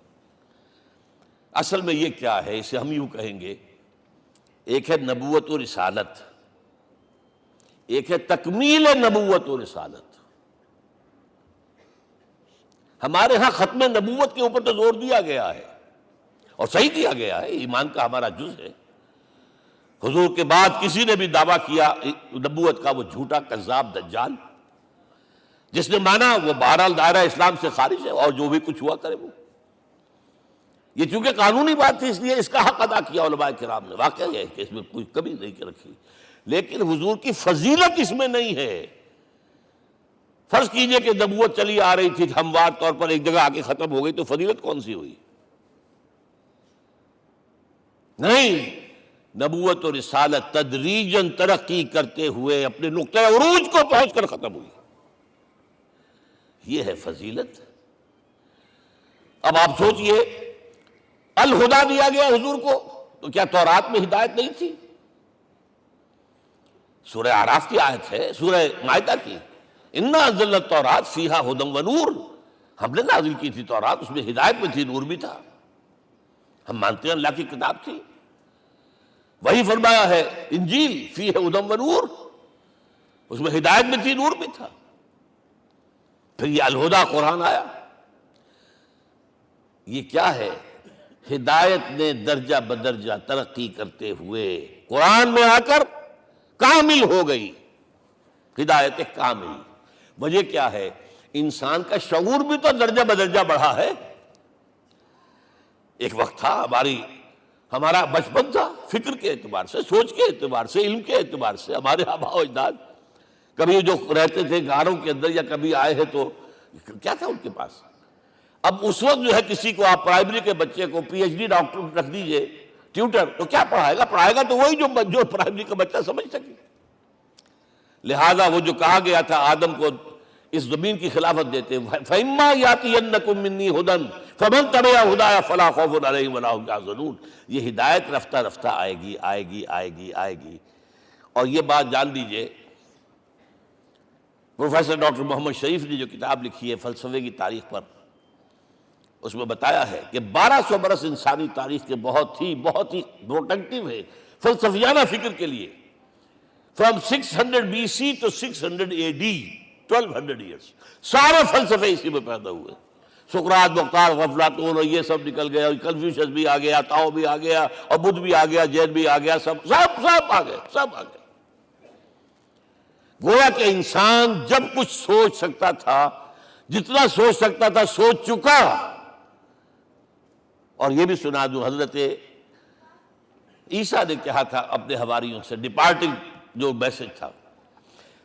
B: اصل میں یہ کیا ہے؟ اسے ہم یوں کہیں گے، ایک ہے نبوت و رسالت، ایک ہے تکمیل نبوت و رسالت. ہمارے ہاں ختم نبوت کے اوپر تو زور دیا گیا ہے، اور صحیح دیا گیا ہے، ایمان کا ہمارا جز ہے. حضور کے بعد کسی نے بھی دعویٰ کیا نبوت کا، وہ جھوٹا کذاب دجال. جس نے مانا وہ بہرحال دائرہ اسلام سے خارج ہے، اور جو بھی کچھ ہوا کرے وہ. یہ چونکہ قانونی بات تھی اس لیے اس کا حق ادا کیا علماء کرام نے. واقعہ یہ ہے کہ اس میں کوئی کمی نہیں رکھی، لیکن حضور کی فضیلت اس میں نہیں ہے. فرض کیجئے کہ نبوت چلی آ رہی تھی ہموار طور پر، ایک جگہ آ کے ختم ہو گئی، تو فضیلت کون سی ہوئی؟ نہیں، نبوت و رسالت تدریجاً ترقی کرتے ہوئے اپنے نقطۂ عروج کو پہنچ کر ختم ہوئی. یہ ہے فضیلت. اب آپ سوچئے، الہدا دیا گیا حضور کو، تو کیا تورات میں ہدایت نہیں تھی؟ سورہ اعراف کی آیت ہے، سورہ مائدہ کی، انا انزلنا التوراۃ فیہا ھدی ونور. ہم نے نازل کی تھی تورات، اس میں ہدایت بھی تھی، نور بھی تھا، ہم مانتے ہیں اللہ کی کتاب تھی۔ وہی فرمایا ہے انجیل فیہ ھدی و نور، اس میں ہدایت بھی تھی، نور بھی تھا۔ پھر یہ الہدیٰ قرآن آیا، یہ کیا ہے؟ ہدایت نے درجہ بدرجہ ترقی کرتے ہوئے قرآن میں آ کر کامل ہو گئی، ہدایت کامل۔ وجہ کیا ہے؟ انسان کا شعور بھی تو درجہ بدرجہ بڑھا ہے۔ ایک وقت تھا ہمارا بچپن تھا، فکر کے اعتبار سے، سوچ کے اعتبار سے، علم کے اعتبار سے، ہمارے آباء و اجداد کبھی جو رہتے تھے غاروں کے اندر یا کبھی آئے ہیں تو کیا تھا ان کے پاس؟ اب اس وقت جو ہے کسی کو آپ پرائمری کے بچے کو پی ایچ ڈی ڈاکٹر رکھ دیجئے ٹیوٹر، تو کیا پڑھائے گا تو وہی جو پرائمری کا بچہ سمجھ سکے۔ لہذا وہ جو کہا گیا تھا آدم کو اس زمین کی خلافت دیتے، فَإِمَّا يَأْتِيَنَّكُم مِّنِّي هُدًى فَمَن تَبِعَ هُدَايَ فَلَا خَوْفٌ عَلَيْهِمْ وَلَا هُمْ يَحْزَنُونَ۔ یہ ہدایت رفتہ رفتہ آئے گی آئے گی آئے گی آئے گی۔ اور یہ بات جان لیجئے، پروفیسر ڈاکٹر محمد شریف نے جو کتاب لکھی ہے فلسفے کی تاریخ پر، اس میں بتایا ہے کہ 1200 برس انسانی تاریخ کے بہت ہی پروڈکٹیو ہے فلسفیانہ فکر کے لیے۔ From 600 BC to 600 AD 1200 years سارے فلسفے اسی میں پیدا ہوئے۔ سقراط، مختار، افلاطون اور یہ سب نکل گئے، اور کنفیوشس بھی آ گیا، تاؤ بھی آ گیا، اور بدھ بھی آ گیا، جین بھی آ گیا، سب آ گئے، سب آ گئے۔ گویا کہ انسان جب کچھ سوچ سکتا تھا، جتنا سوچ سکتا تھا سوچ چکا۔ اور یہ بھی سنا دوں، حضرت عیسیٰ نے کہا تھا اپنے حواریوں سے، ڈپارٹنگ جو میسج تھا،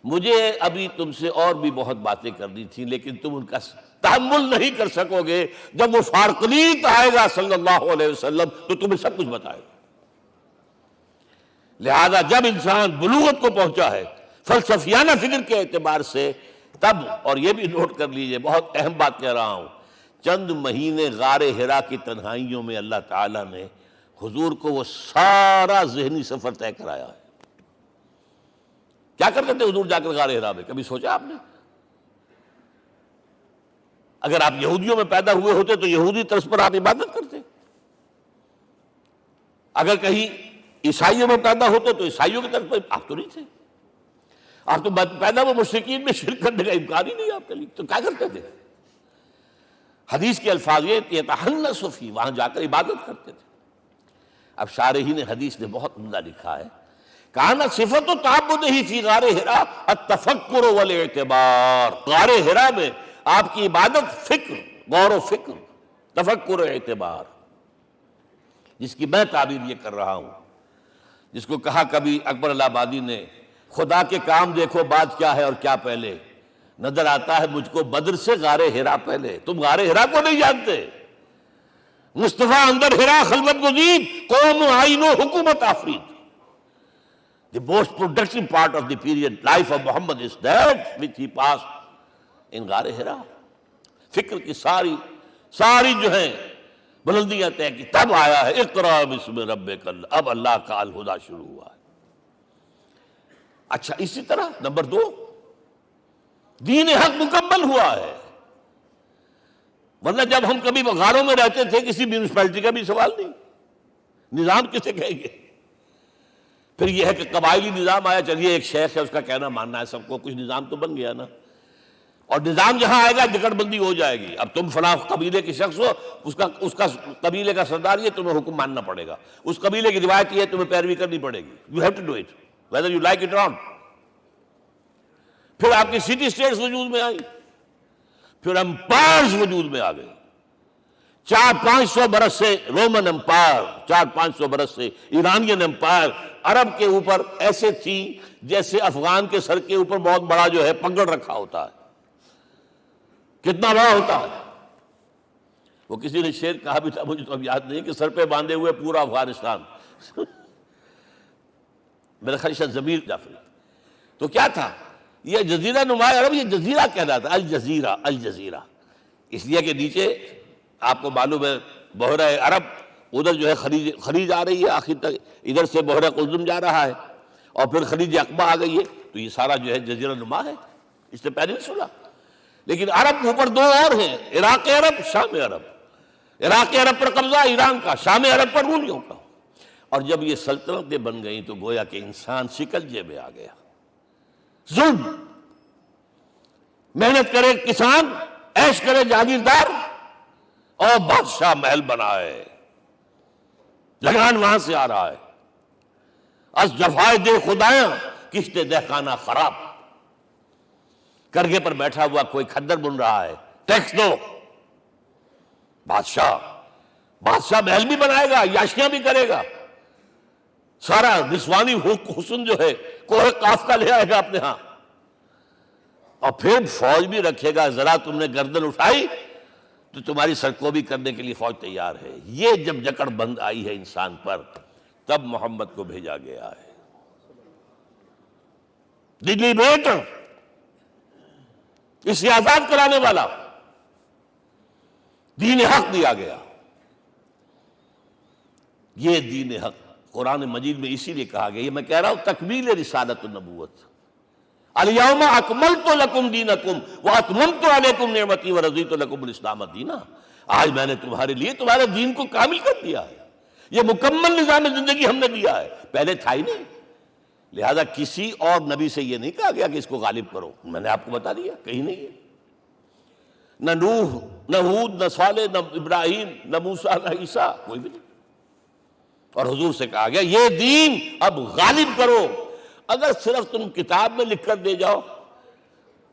B: مجھے ابھی تم سے اور بھی بہت باتیں کرنی تھی لیکن تم ان کا تحمل نہیں کر سکو گے، جب وہ فارقلیت آئے گا صلی اللہ علیہ وسلم تو تمہیں سب کچھ بتائے گا۔ لہذا جب انسان بلوغت کو پہنچا ہے فلسفیانہ فکر کے اعتبار سے، تب، اور یہ بھی نوٹ کر لیجئے، بہت اہم بات کہہ رہا ہوں، چند مہینے غار حرا کی تنہائیوں میں اللہ تعالیٰ نے حضور کو وہ سارا ذہنی سفر طے کرایا ہے۔ کیا کرتے تھے حضور جا کر غار حرا میں؟ کبھی سوچا آپ نے؟ اگر آپ یہودیوں میں پیدا ہوئے ہوتے تو یہودی طرز پر آپ عبادت کرتے، اگر کہیں عیسائیوں میں پیدا ہوتے تو عیسائیوں کی طرف پر آپ تو نہیں تھے، آپ تو پیدا وہ مشرکین میں شرک کرنے کا امکان ہی نہیں آپ کے لیے، تو کیا کرتے تھے؟ حدیث کے الفاظ یہ یتحنث فی، وہاں جا کر عبادت کرتے تھے۔ اب شارحین حدیث نے بہت عمدہ لکھا ہے، کانا صفت تعبدہ فی غار حرا التفکر والاعتبار، غار حرا میں آپ کی عبادت فکر، غور و فکر، تفکر و اعتبار، جس کی میں تعبیر یہ کر رہا ہوں، جس کو کہا کبھی اکبر اللہ آبادی نے، خدا کے کام دیکھو بعد کیا ہے اور کیا پہلے، نظر آتا ہے مجھ کو بدر سے غار حرا پہلے۔ تم غار حرا کو نہیں جانتے، مصطفیٰ اندر حرا خلوت گزید، قوم آئین و حکومت آفرید۔ The most productive part of the period life of Muhammad is that which he passed in غار حرا۔ فکر کی ساری جو ہیں بلندیاں طے کی، تب آیا ہے اقرأ باسم ربک، اب اللہ کا الہدیٰ شروع ہوا ہے۔ اچھا، اسی طرح نمبر 2، دین حق مکمل ہوا ہے۔ ورنہ جب ہم کبھی غاروں میں رہتے تھے کسی میونسپلٹی کا بھی سوال نہیں، نظام کسے کہیں گے؟ پھر یہ ہے کہ قبائلی نظام آیا، چلیے ایک شیخ ہے اس کا کہنا ماننا ہے سب کو، کچھ نظام تو بن گیا نا۔ اور نظام جہاں آئے گا جکڑ بندی ہو جائے گی، اب تم فلاں قبیلے کے شخص ہو، اس کا قبیلے کا سردار یہ، تمہیں حکم ماننا پڑے گا، اس قبیلے کی روایت یہ ہے، تمہیں پیروی کرنی پڑے گی، you have to do it whether you like it or not. پھر آپ کی سٹی اسٹیٹس وجود میں آئی، پھر امپائرز وجود میں آ گئے۔ 400-500 برس سے رومن امپائر، 400-500 برس سے ایرانین امپائر عرب کے اوپر ایسے تھی جیسے افغان کے سر کے اوپر بہت بڑا جو ہے پگڑ رکھا ہوتا ہے۔ کتنا بڑا ہوتا ہے؟ وہ کسی نے شعر کہا بھی تھا، مجھے تو اب یاد نہیں، کہ سر پہ باندھے ہوئے پورا افغانستان۔ میرا خیال ہے ضمیر جعفری۔ تو کیا تھا یہ جزیرہ نما عرب، یہ جزیرہ کہلاتا ہے، الجزیرہ، الجزیرہ، اس لیے کہ نیچے آپ کو معلوم ہے بحیرہ عرب، ادھر جو ہے خلیج آ رہی ہے آخر تک، ادھر سے بحیرہ قلزم جا رہا ہے، اور پھر خلیج عقبہ آ گئی ہے، تو یہ سارا جو ہے جزیرہ نما ہے، اس سے پیننسولا۔ لیکن عرب اوپر دو اور ہیں، عراق عرب، شام عرب۔ عراق عرب پر قبضہ ایران کا، شام عرب پر رومیوں کا۔ اور جب یہ سلطنتیں بن گئیں تو گویا کہ انسان شکنجے میں آ گیا۔ ظلم، محنت کرے کسان، عیش کرے جاگیردار، اور بادشاہ محل بنائے، لگان وہاں سے آ رہا ہے۔ از جفائے دے خدایاں کشتے دہ خانہ خراب۔ کرگے پر بیٹھا ہوا کوئی کھدر بن رہا ہے، ٹیکس دو۔ بادشاہ محل بھی بنائے گا، یاشیاں بھی کرے گا، سارا نسوانی حسن جو ہے کوہ قاف کا لے آئے گا اپنے ہاں، اور پھر فوج بھی رکھے گا۔ ذرا تم نے گردن اٹھائی تو تمہاری سرکوبی کرنے کے لیے فوج تیار ہے۔ یہ جب جکڑ بند آئی ہے انسان پر، تب محمد کو بھیجا گیا ہے۔ دلی بیٹ، اسے آزاد کرانے والا، دین حق دیا گیا۔ یہ دین حق قرآن مجید میں اسی لیے کہا گیا، یہ میں کہہ رہا ہوں تکمیل رسالت النبوت۔ الیوم اکملت لکم دینکم واتممت علیکم نعمتی ورضیت لکم الاسلام دینا۔ آج میں نے تمہارے لیے تمہارے دین کو کامل کر دیا ہے، یہ مکمل نظام زندگی ہم نے دیا ہے، پہلے تھا ہی نہیں۔ لہذا کسی اور نبی سے یہ نہیں کہا گیا کہ اس کو غالب کرو، میں نے آپ کو بتا دیا کہیں نہیں ہے۔ نہ نوح، نہ ہود، نہ صالح، نہ ابراہیم، نہ موسیٰ، نہ عیسیٰ، کوئی بھی نہیں۔ اور حضور سے کہا گیا یہ دین اب غالب کرو۔ اگر صرف تم کتاب میں لکھ کر دے جاؤ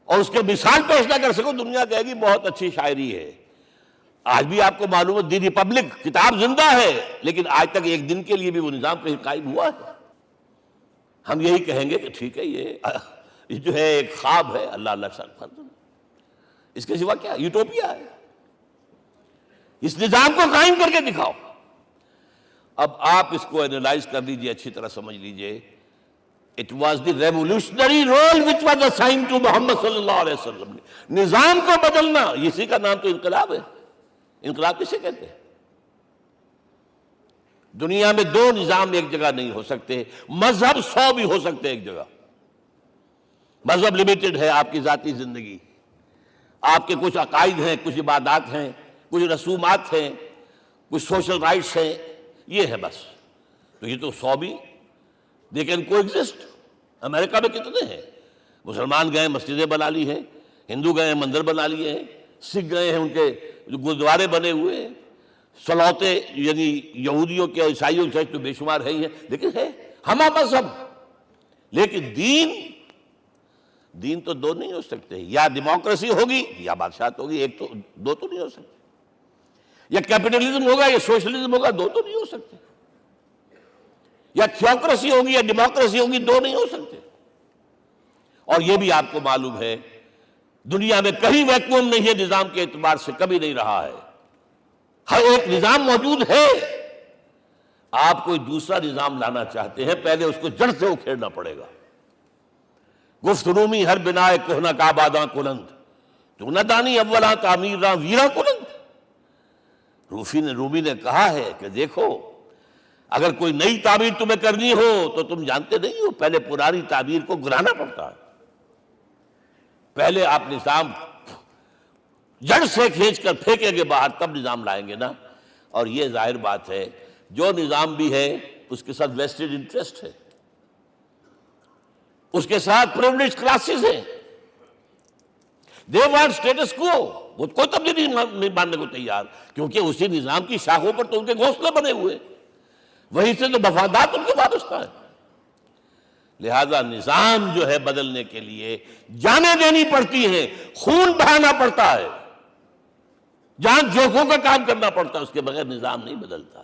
B: اور اس کے مثال پیش نہ کر سکو، دنیا کہے گی بہت اچھی شاعری ہے۔ آج بھی آپ کو معلوم ہے دی ریپبلک کتاب زندہ ہے، لیکن آج تک ایک دن کے لیے بھی وہ نظام کہیں قائم ہوا ہے؟ ہم یہی کہیں گے کہ ٹھیک ہے، یہ جو ہے ایک خواب ہے، اللہ اللہ سر، اس کے سوا کیا یوٹوپیا ہے؟ اس نظام کو قائم کر کے دکھاؤ۔ اب آپ اس کو اینالائز کر لیجئے، اچھی طرح سمجھ لیجئے۔ It was the revolutionary role which was assigned to محمد صلی اللہ علیہ وسلم۔ نظام کو بدلنا، اسی کا نام تو انقلاب ہے۔ انقلاب کسے کہتے ہیں؟ دنیا میں دو نظام ایک جگہ نہیں ہو سکتے، مذہب 100 بھی ہو سکتے ایک جگہ۔ مذہب لمیٹڈ ہے، آپ کی ذاتی زندگی، آپ کے کچھ عقائد ہیں، کچھ عبادات ہیں، کچھ رسومات ہیں، کچھ سوشل رائٹس ہیں، یہ ہے بس۔ تو یہ تو 100 بھی دے کین کو ایگزسٹ۔ امریکہ میں کتنے ہیں؟ مسلمان گئے مسجدیں بنا لی ہیں، ہندو گئے مندر بنا لیے ہیں، سکھ گئے ہیں ان کے گردوارے بنے ہوئے ہیں، سلوتے یعنی یہودیوں کے عیسائیوں سے تو بے شمار ہے ہی ہیں، لیکن ہے ہمہ مذہب۔ لیکن دین تو دو نہیں ہو سکتے، یا ڈیموکریسی ہوگی یا بادشاہت ہوگی، ایک تو دو تو نہیں ہو سکتے۔ یا کیپٹلزم ہوگا یا سوشلزم ہوگا، دو تو نہیں ہو سکتے۔ یا تھیوکریسی ہوگی یا ڈیموکریسی ہوگی، دو نہیں ہو سکتے۔ اور یہ بھی آپ کو معلوم ہے دنیا میں کہیں ویکوم نہیں ہے، نظام کے اعتبار سے کبھی نہیں رہا ہے، ہر ایک نظام موجود ہے۔ آپ کوئی دوسرا نظام لانا چاہتے ہیں، پہلے اس کو جڑ سے اکھیڑنا پڑے گا۔ گفت رومی ہر بنائے کوہنا کا آباداں کنند، تو نہ دانی اولاں تعمیر راں ویراں کنند۔ رومی نے کہا ہے کہ دیکھو، اگر کوئی نئی تعمیر تمہیں کرنی ہو تو تم جانتے نہیں ہو پہلے پرانی تعمیر کو گرانا پڑتا ہے۔ پہلے آپ نظام جڑ سے کھینچ کر پھینکیں گے باہر، تب نظام لائیں گے نا۔ اور یہ ظاہر بات ہے جو نظام بھی ہے اس کے ساتھ ویسٹڈ انٹرسٹ ہے، اس کے ساتھ پریولیج کلاسز ہیں، دے وانٹ اسٹیٹس کو، وہ کوئی تبدیلی نہیں ماننے کو تیار، کیونکہ اسی نظام کی شاخوں پر تو ان کے گھونسلے بنے ہوئے، وہیں سے تو مفادات ان کے وابستہ ہیں۔ لہذا نظام جو ہے بدلنے کے لیے جانیں دینی پڑتی ہیں، خون بہانا پڑتا ہے، جان جوکھوں کا کام کرنا پڑتا ہے، اس کے بغیر نظام نہیں بدلتا۔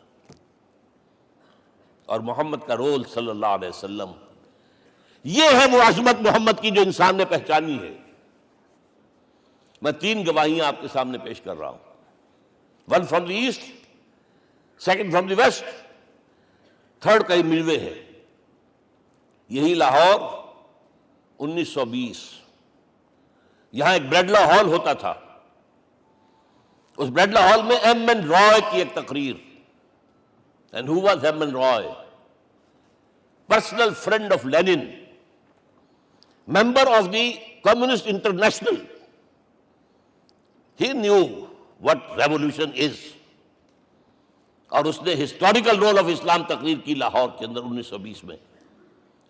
B: اور محمد کا رول صلی اللہ علیہ وسلم، یہ ہے وہ عظمت محمد کی جو انسان نے پہچانی ہے۔ میں 3 گواہیاں آپ کے سامنے پیش کر رہا ہوں، 1 from the east, 2 from the west, 3 کئی ملوے ہے۔ یہی لاہور 1920، یہاں ایک بریڈلا ہال ہوتا تھا، اس بریڈلا ہال میں ایم این رائے کی ایک تقریر۔ And who was M. N. Roy? Personal friend of Lenin, member of the Communist International, He knew what revolution is. اور اس نے ہسٹوریکل رول آف اسلام تقریر کی لاہور کے اندر 1920 میں،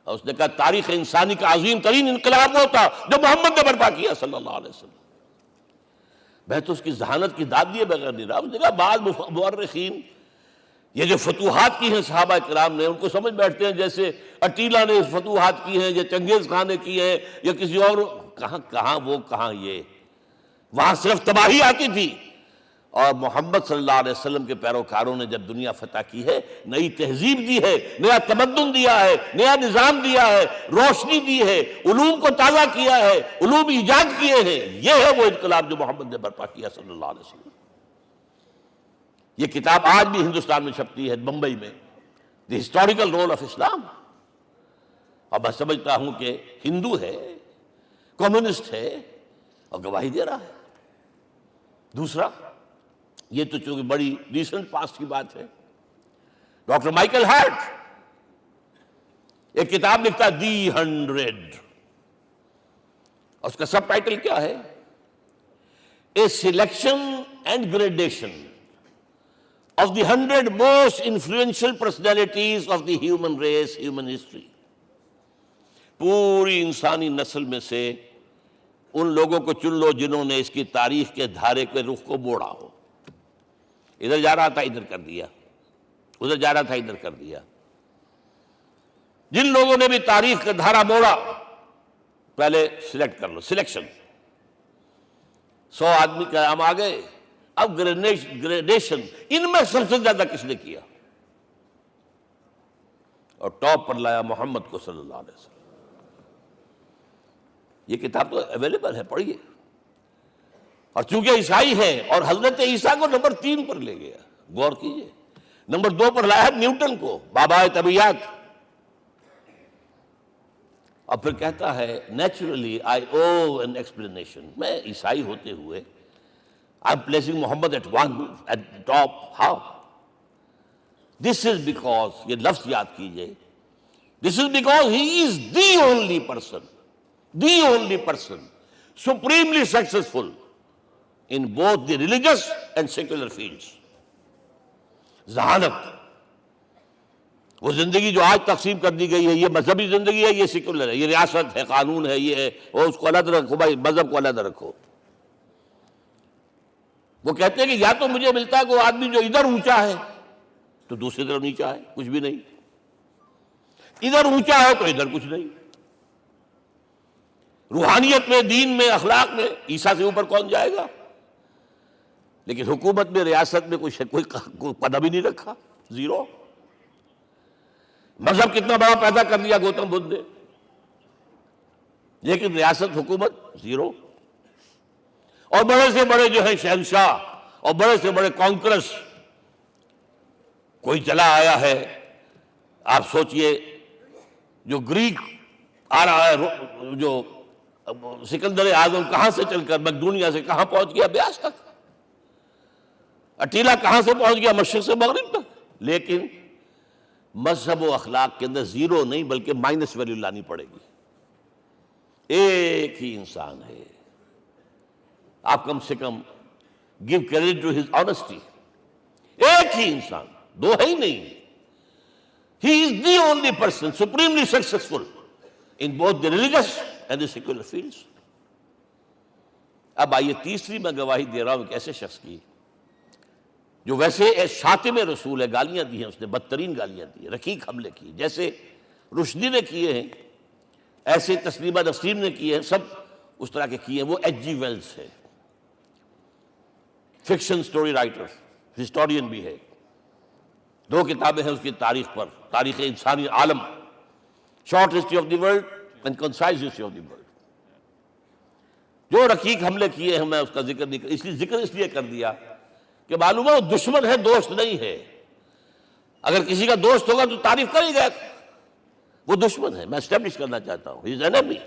B: اور اس نے کہا تاریخ انسانی کا عظیم ترین انقلاب وہ تھا جو محمد نے برپا کیا صلی اللہ علیہ وسلم۔ میں تو اس کی ذہانت کی داد دیے بغیر نہیں رہا۔ اس نے کہا بعض مورخین یہ جو فتوحات کی ہیں صحابہ کرام نے، ان کو سمجھ بیٹھتے ہیں جیسے اٹیلا نے فتوحات کی ہیں یا چنگیز خان نے کی ہیں یا کسی اور، کہاں وہ کہاں یہ، وہاں صرف تباہی آتی تھی، اور محمد صلی اللہ علیہ وسلم کے پیروکاروں نے جب دنیا فتح کی ہے، نئی تہذیب دی ہے، نیا تمدن دیا ہے، نیا نظام دیا ہے، روشنی دی ہے، علوم کو تازہ کیا ہے، علوم ایجاد کیے ہیں، یہ ہے وہ انقلاب جو محمد نے برپا کیا صلی اللہ علیہ وسلم۔ یہ کتاب آج بھی ہندوستان میں چھپتی ہے، بمبئی میں، دی ہسٹوریکل رول آف اسلام، اور میں سمجھتا ہوں کہ ہندو ہے، کمیونسٹ ہے، اور گواہی دے رہا ہے۔ دوسرا، یہ تو چونکہ بڑی ریسنٹ پاسٹ کی بات ہے، ڈاکٹر مائیکل ہارٹ ایک کتاب لکھتا ہے دی 100، اور اس کا سب ٹائٹل کیا ہے؟ A selection and gradation of the 100 most influential personalities of the human race, human history۔ پوری انسانی نسل میں سے ان لوگوں کو چن لو جنہوں نے اس کی تاریخ کے دھارے کے رخ کو موڑا ہو۔ ادھر جا رہا تھا ادھر کر دیا، ادھر جا رہا تھا ادھر کر دیا۔ جن لوگوں نے بھی تاریخ کا دھارا موڑا، پہلے سلیکٹ کر لو، سلیکشن۔ 100 آدمی کا نام آ گئے، اب گریڈیشن، ان میں سب سے زیادہ کس نے کیا، اور ٹاپ پر لایا محمد کو صلی اللہ علیہ وسلم۔ یہ کتاب تو اویلیبل ہے، پڑھیے۔ اور چونکہ عیسائی ہے اور حضرت عیسیٰ کو نمبر 3 پر لے گیا، غور کیجئے، نمبر 2 پر لایا نیوٹن کو، بابائے طبیعیات، اور پھر کہتا ہے naturally I O an explanation. میں عیسائی ہوتے ہوئے I'm placing Muhammad at top. How? This is because, یہ لفظ یاد کیجئے، this is because he is the only person supremely successful in both the religious and secular fields۔ ذہانت، وہ زندگی جو آج تقسیم کر دی گئی ہے، یہ مذہبی زندگی ہے، یہ سیکولر ہے، یہ ریاست ہے، قانون ہے، یہ ہے، وہ اس کو علیحدہ رکھو بھائی، مذہب کو علیحدہ رکھو۔ وہ کہتے ہیں کہ یا تو مجھے ملتا ہے کہ وہ آدمی جو ادھر اونچا ہے تو دوسری طرف نیچا ہے، کچھ بھی نہیں، ادھر اونچا ہے تو ادھر کچھ نہیں۔ روحانیت میں، دین میں، اخلاق میں عیسیٰ سے اوپر کون جائے گا؟ لیکن حکومت میں، ریاست میں کوئی پدہ بھی نہیں رکھا، زیرو۔ مذہب کتنا بڑا پیدا کر لیا گوتم بدھ نے، لیکن ریاست، حکومت زیرو۔ اور بڑے سے بڑے جو ہے شہنشاہ اور بڑے سے بڑے کانکرس، کوئی چلا آیا ہے، آپ سوچئے جو گریک آ رہا ہے، جو سکندر اعظم کہاں سے چل کر مقدونیہ سے کہاں پہنچ گیا؟ بیاس تک۔ اٹیلا کہاں سے پہنچ گیا؟ مشرق سے مغرب تک۔ لیکن مذہب و اخلاق کے اندر زیرو نہیں بلکہ مائنس ویلیو لانی پڑے گی۔ ایک ہی انسان ہے، آپ کم سے کم give credit to his honesty۔ ایک ہی انسان، دو ہے ہی نہیں۔ He is the only person supremely successful in both the religious and the secular fields۔ اب آئیے تیسری میں گواہی دے رہا ہوں ایک ایسے شخص کی جو ویسے شاتم رسول ہے، گالیاں دی ہیں اس نے، بدترین گالیاں دی ہیں، رقیق حملے کی، جیسے رشدی نے کیے ہیں، ایسے تسلیمہ نسیم نے کیے ہیں، سب اس طرح کے کیے ہیں۔ وہ ایچ جی ویلز ہے، فکشن سٹوری رائٹر، ہسٹورین بھی ہے، 2 کتابیں ہیں اس کی تاریخ پر، تاریخ انسانی عالم، short history of the world and concise history of the world. جو رقیق حملے کیے ہیں میں اس کا ذکر نہیں اس لیے کر دیا کہ معلوم ہے وہ دشمن ہے، دوست نہیں ہے۔ اگر کسی کا دوست ہوگا تو تعریف کر ہی گیا، وہ دشمن ہے، میں اسٹیبلش کرنا چاہتا ہوں، ہی از انیمی۔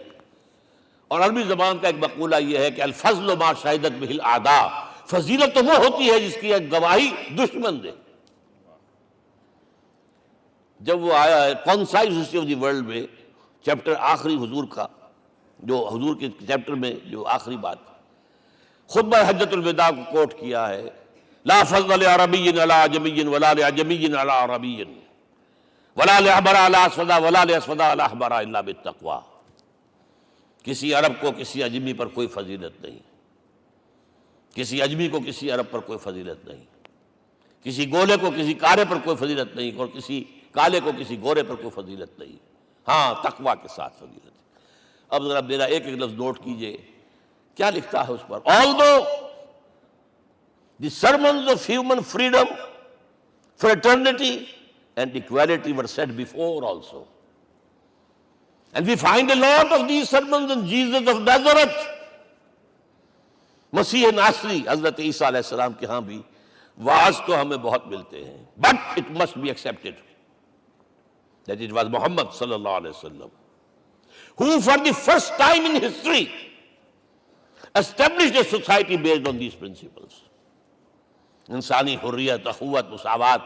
B: اور عربی زبان کا ایک مقولہ یہ ہے کہ الفضل ما شہدت بہ الاعداء، فضیلت تو وہ ہوتی ہے جس کی ایک گواہی دشمن دے۔ جب وہ آیا ہے concise history of the world میں، چیپٹر آخری حضور کا، جو حضور کے چیپٹر میں جو آخری بات، خطبہ حجۃ الوداع کو کوٹ کیا ہے، لا فضل لعربی علی عجمی ولا لعجمی علی عربی ولا لأحمر علی اسود ولا لأسود علی احمر الا بالتقوی۔ کسی عرب کو کسی عجمی پر کوئی فضیلت نہیں، کسی عجمی کو کسی عرب پر کوئی فضیلت نہیں، کسی گولے کو کسی کالے پر کوئی فضیلت نہیں، اور کسی کالے کو کسی گورے پر کوئی فضیلت نہیں، ہاں تقوی کے ساتھ فضیلت ہے۔ اب ذرا میرا ایک ایک لفظ نوٹ کیجئے، کیا لکھتا ہے اس پر؟ Although the sermons of human freedom, fraternity and equality were said before also, and we find a lot of these sermons in Jesus of Nazareth، مسیح ناصری حضرت عیسیٰ علیہ السلام کے ہاں بھی وعظ تو ہمیں بہت ملتے ہیں، but it must be accepted that it was Muhammad صلی اللہ علیہ وسلم who for the first time in history established a society based on these principles۔ انسانی حریت، اخوت، مساوات،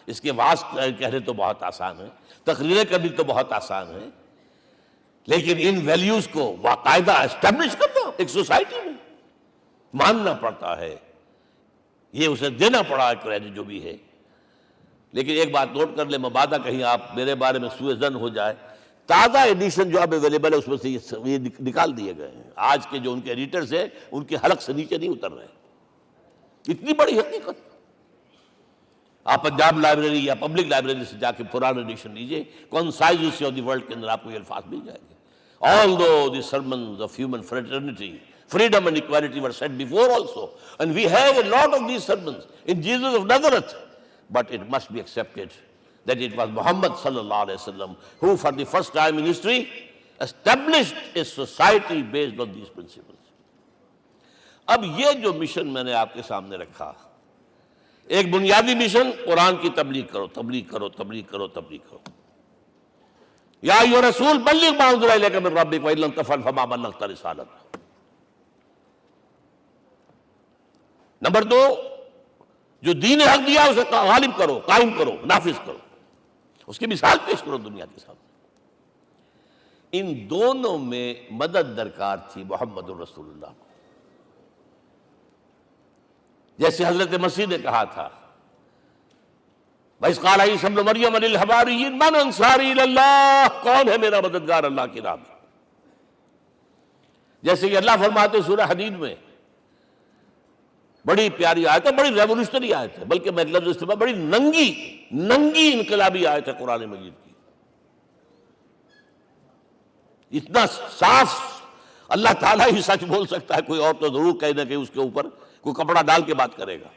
B: اس کے وعظ کہنے تو بہت آسان ہے، تقریریں کرنی تو بہت آسان ہے، لیکن ان ویلیوز کو باقاعدہ اسٹیبلش کرنا ایک سوسائٹی میں ماننا پڑتا ہے، یہ اسے دینا پڑا ہے کریڈٹ جو بھی ہے۔ لیکن ایک بات نوٹ کر لیں، مبادہ کہیں آپ میرے بارے میں سوء ظن ہو جائے، تازہ ایڈیشن جو اب اویلیبل ہے اس میں سے یہ نکال دیے گئے ہیں، آج کے جو ان کے ایڈیٹرز ہیں ان کے حلق سے نیچے نہیں اتر رہے، اتنی بڑی حقیقت۔ آپ پنجاب لائبریری یا پبلک لائبریری سے جا کے پرانا ایڈیشن لیجئے، کنسائزیشن آف دی ورلڈ کے اندر آپ کو یہ الفاظ مل جائیں گے۔ Although the sermons of human fraternity, freedom and equality were said before also, and we have a lot of these sermons in Jesus of Nazareth, but it must be accepted that it was Muhammad sallallahu alaihi wasallam who for the first time in history established a society based on these principles۔ اب یہ جو mission میں نے آپ کے سامنے رکھا، ایک بنیادی مشن قرآن کی تبلیغ کرو، تبلیغ کرو، تبلیغ کرو، تبلیغ کرو، یا ایھا رسول بلغ ما انزل الیک من ربک وان لم تفعل فما بلغت رسالتہ۔ نمبر دو، جو دین حق دیا اسے غالب کرو، قائم کرو، نافذ کرو، اس کی مثال پیش کرو دنیا کے سامنے۔ ان دونوں میں مدد درکار تھی محمد الرسول اللہ کو، جیسے حضرت مسیح نے کہا تھا، وَإِذْ قَالَ عِيسَىٰ ابْنُ مَرْيَمَ لِلْحَوَارِيِّينَ مَنْ أَنصَارِي إِلَى اللَّهِ، کون ہے میرا مددگار اللہ کی راہ میں؟ جیسے کہ اللہ فرماتے سورہ حدید میں، بڑی پیاری آیت ہے، بڑی ریولوشنری آیت ہے، بلکہ میں لفظ استعمال، بڑی ننگی انقلابی آیت ہے قرآن مجید کی۔ اتنا صاف اللہ تعالیٰ ہی سچ بول سکتا ہے، کوئی اور تو ضرور کہیں نہ کہیں اس کے اوپر کوئی کپڑا ڈال کے بات کرے گا۔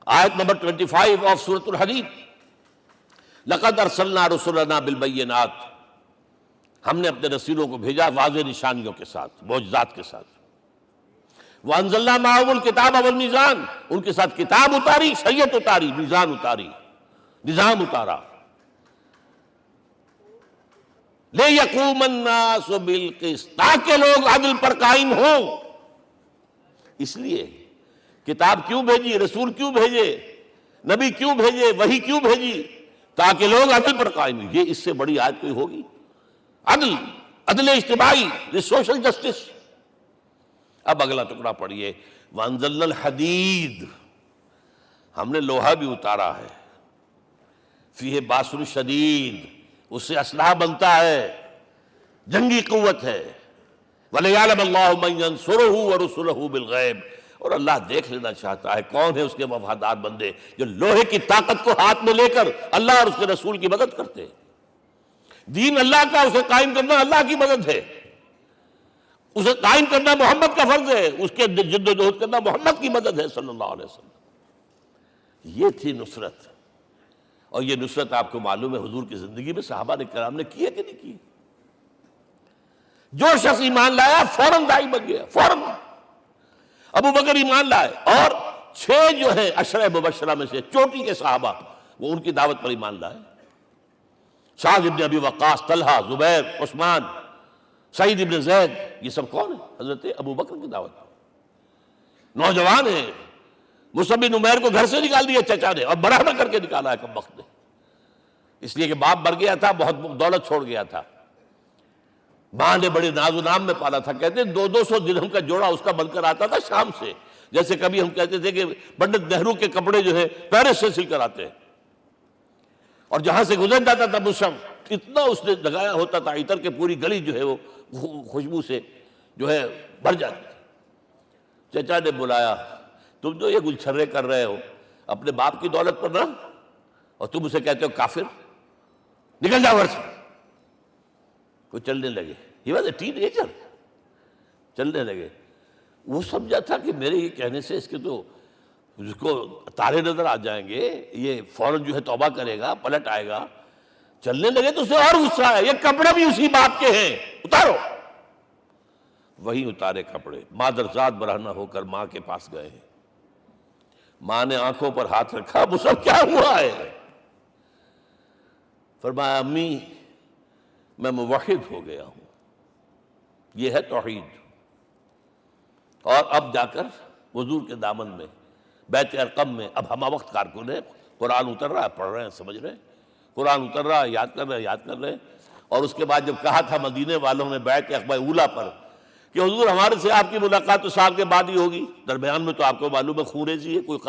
B: آیت نمبر 25 آف سورۃ الحدید، لقد ارسلنا رسلنا بالبینات، ہم نے اپنے رسولوں کو بھیجا واضح نشانیوں کے ساتھ، معجزات کے ساتھ۔ وانزلنا معهم الکتاب والمیزان، ان کے ساتھ کتاب اتاری، شریعت اتاری، میزان اتاری، نظام اتارا۔ لِيَقُومَ النَّاسُ بِالْقِسْطِ، تاکہ لوگ عدل پر قائم ہوں۔ اس لیے کتاب کیوں بھیجی، رسول کیوں بھیجے، نبی کیوں بھیجے، وحی کیوں بھیجی؟ تاکہ لوگ عدل پر قائم ہوں۔ یہ اس سے بڑی آیت کوئی ہوگی؟ عدل اجتماعی، سوشل جسٹس۔ اب اگلا ٹکڑا پڑھیے، وَأَنزَلْنَا الْحَدِيدَ، ہم نے لوہا بھی اتارا ہے، فِيهِ بَأْسٌ شَدِيدٌ، اس سے اسلحہ بنتا ہے، جنگی قوت ہے۔ وَلِيَعْلَمَ اللَّهُ مَن يَنصُرُهُ وَرُسُلَهُ بِالْغَيْبِ، اور اللہ دیکھ لینا چاہتا ہے کون ہے اس کے وفادار بندے جو لوہے کی طاقت کو ہاتھ میں لے کر اللہ اور اس کے رسول کی مدد کرتے ہیں۔ دین اللہ کا، اسے قائم کرنا اللہ کی مدد ہے، اسے قائم کرنا محمد کا فرض ہے، اس کے جد و جہد کرنا محمد کی مدد ہے صلی اللہ علیہ وسلم۔ یہ تھی نصرت، اور یہ نصرت آپ کو معلوم ہے حضور کی زندگی میں صحابہ نے کرام نے کی ہے کہ نہیں کی؟ جو شخص ایمان لایا فوراً داعی بن گیا، فوراً۔ ابو بکر ایمان لائے، اور 6 جو ہیں عشرہ مبشرہ میں سے چوٹی کے صحابہ، وہ ان کی دعوت پر ایمان لائے۔ سعد ابن ابی وقاص، طلحہ، زبیر، عثمان، سعید ابن زید، یہ سب کون ہیں؟ حضرت ابو بکر کی دعوت پر نوجوان ہیں۔ مصعب بن عمیر کو گھر سے نکال دیا چچا نے، اور برہنہ کر کے نکالا ہے کم وقت نے، اس لیے کہ باپ مر گیا تھا، بہت دولت چھوڑ گیا تھا۔ ماں نے بڑے ناز و نام میں پالا تھا، کہتے 200 درہم کا جوڑا اس کا بن کر آتا تھا شام سے، جیسے کبھی ہم کہتے تھے کہ پنڈت نہرو کے کپڑے جو ہے پیرس سے سل کر آتے ہیں، اور جہاں سے گزر جاتا تھا مصحف اتنا اس نے لگایا ہوتا تھا عطر کے پوری گلی جو ہے وہ خوشبو سے جو ہے بھر جاتی تھی۔ چچا نے بلایا، تم جو یہ گلچھرے کر رہے ہو اپنے باپ کی دولت پر نہ، اور تم اسے کہتے ہو کافر، نکل جاؤ گھر سے۔ وہ چلنے لگے، he was a ten ager, چلنے لگے۔ وہ سمجھا تھا کہ میرے یہ کہنے سے اس کے تو اس کو تارے نظر آ جائیں گے، یہ فوراً جو ہے توبہ کرے گا، پلٹ آئے گا۔ چلنے لگے تو اسے اور غصہ آیا، یہ کپڑے بھی اسی باپ کے ہیں، اتارو۔ وہی اتارے کپڑے، مادرزاد برہنہ ہو کر ماں کے پاس گئے ہیں۔ ماں نے آنکھوں پر ہاتھ رکھا، مصعب کیا ہوا ہے؟ فرمایا امی میں موحد ہو گیا ہوں، یہ ہے توحید۔ اور اب جا کر حضور کے دامن میں بیت ارقم میں اب ہمہ وقت کارکن ہے، قرآن اتر رہا ہے، پڑھ رہے ہیں، سمجھ رہے ہیں، قرآن اتر رہا ہے، یاد کر رہے ہیں، یاد کر رہے ہیں۔ اور اس کے بعد جب کہا تھا مدینے والوں نے بیعت عقبہ اولیٰ پر کہ حضور ہمارے سے آپ کی ملاقات تو سال کے بعد ہی ہوگی، درمیان میں تو آپ کو معلوم ہے خونریزی ہے، کوئی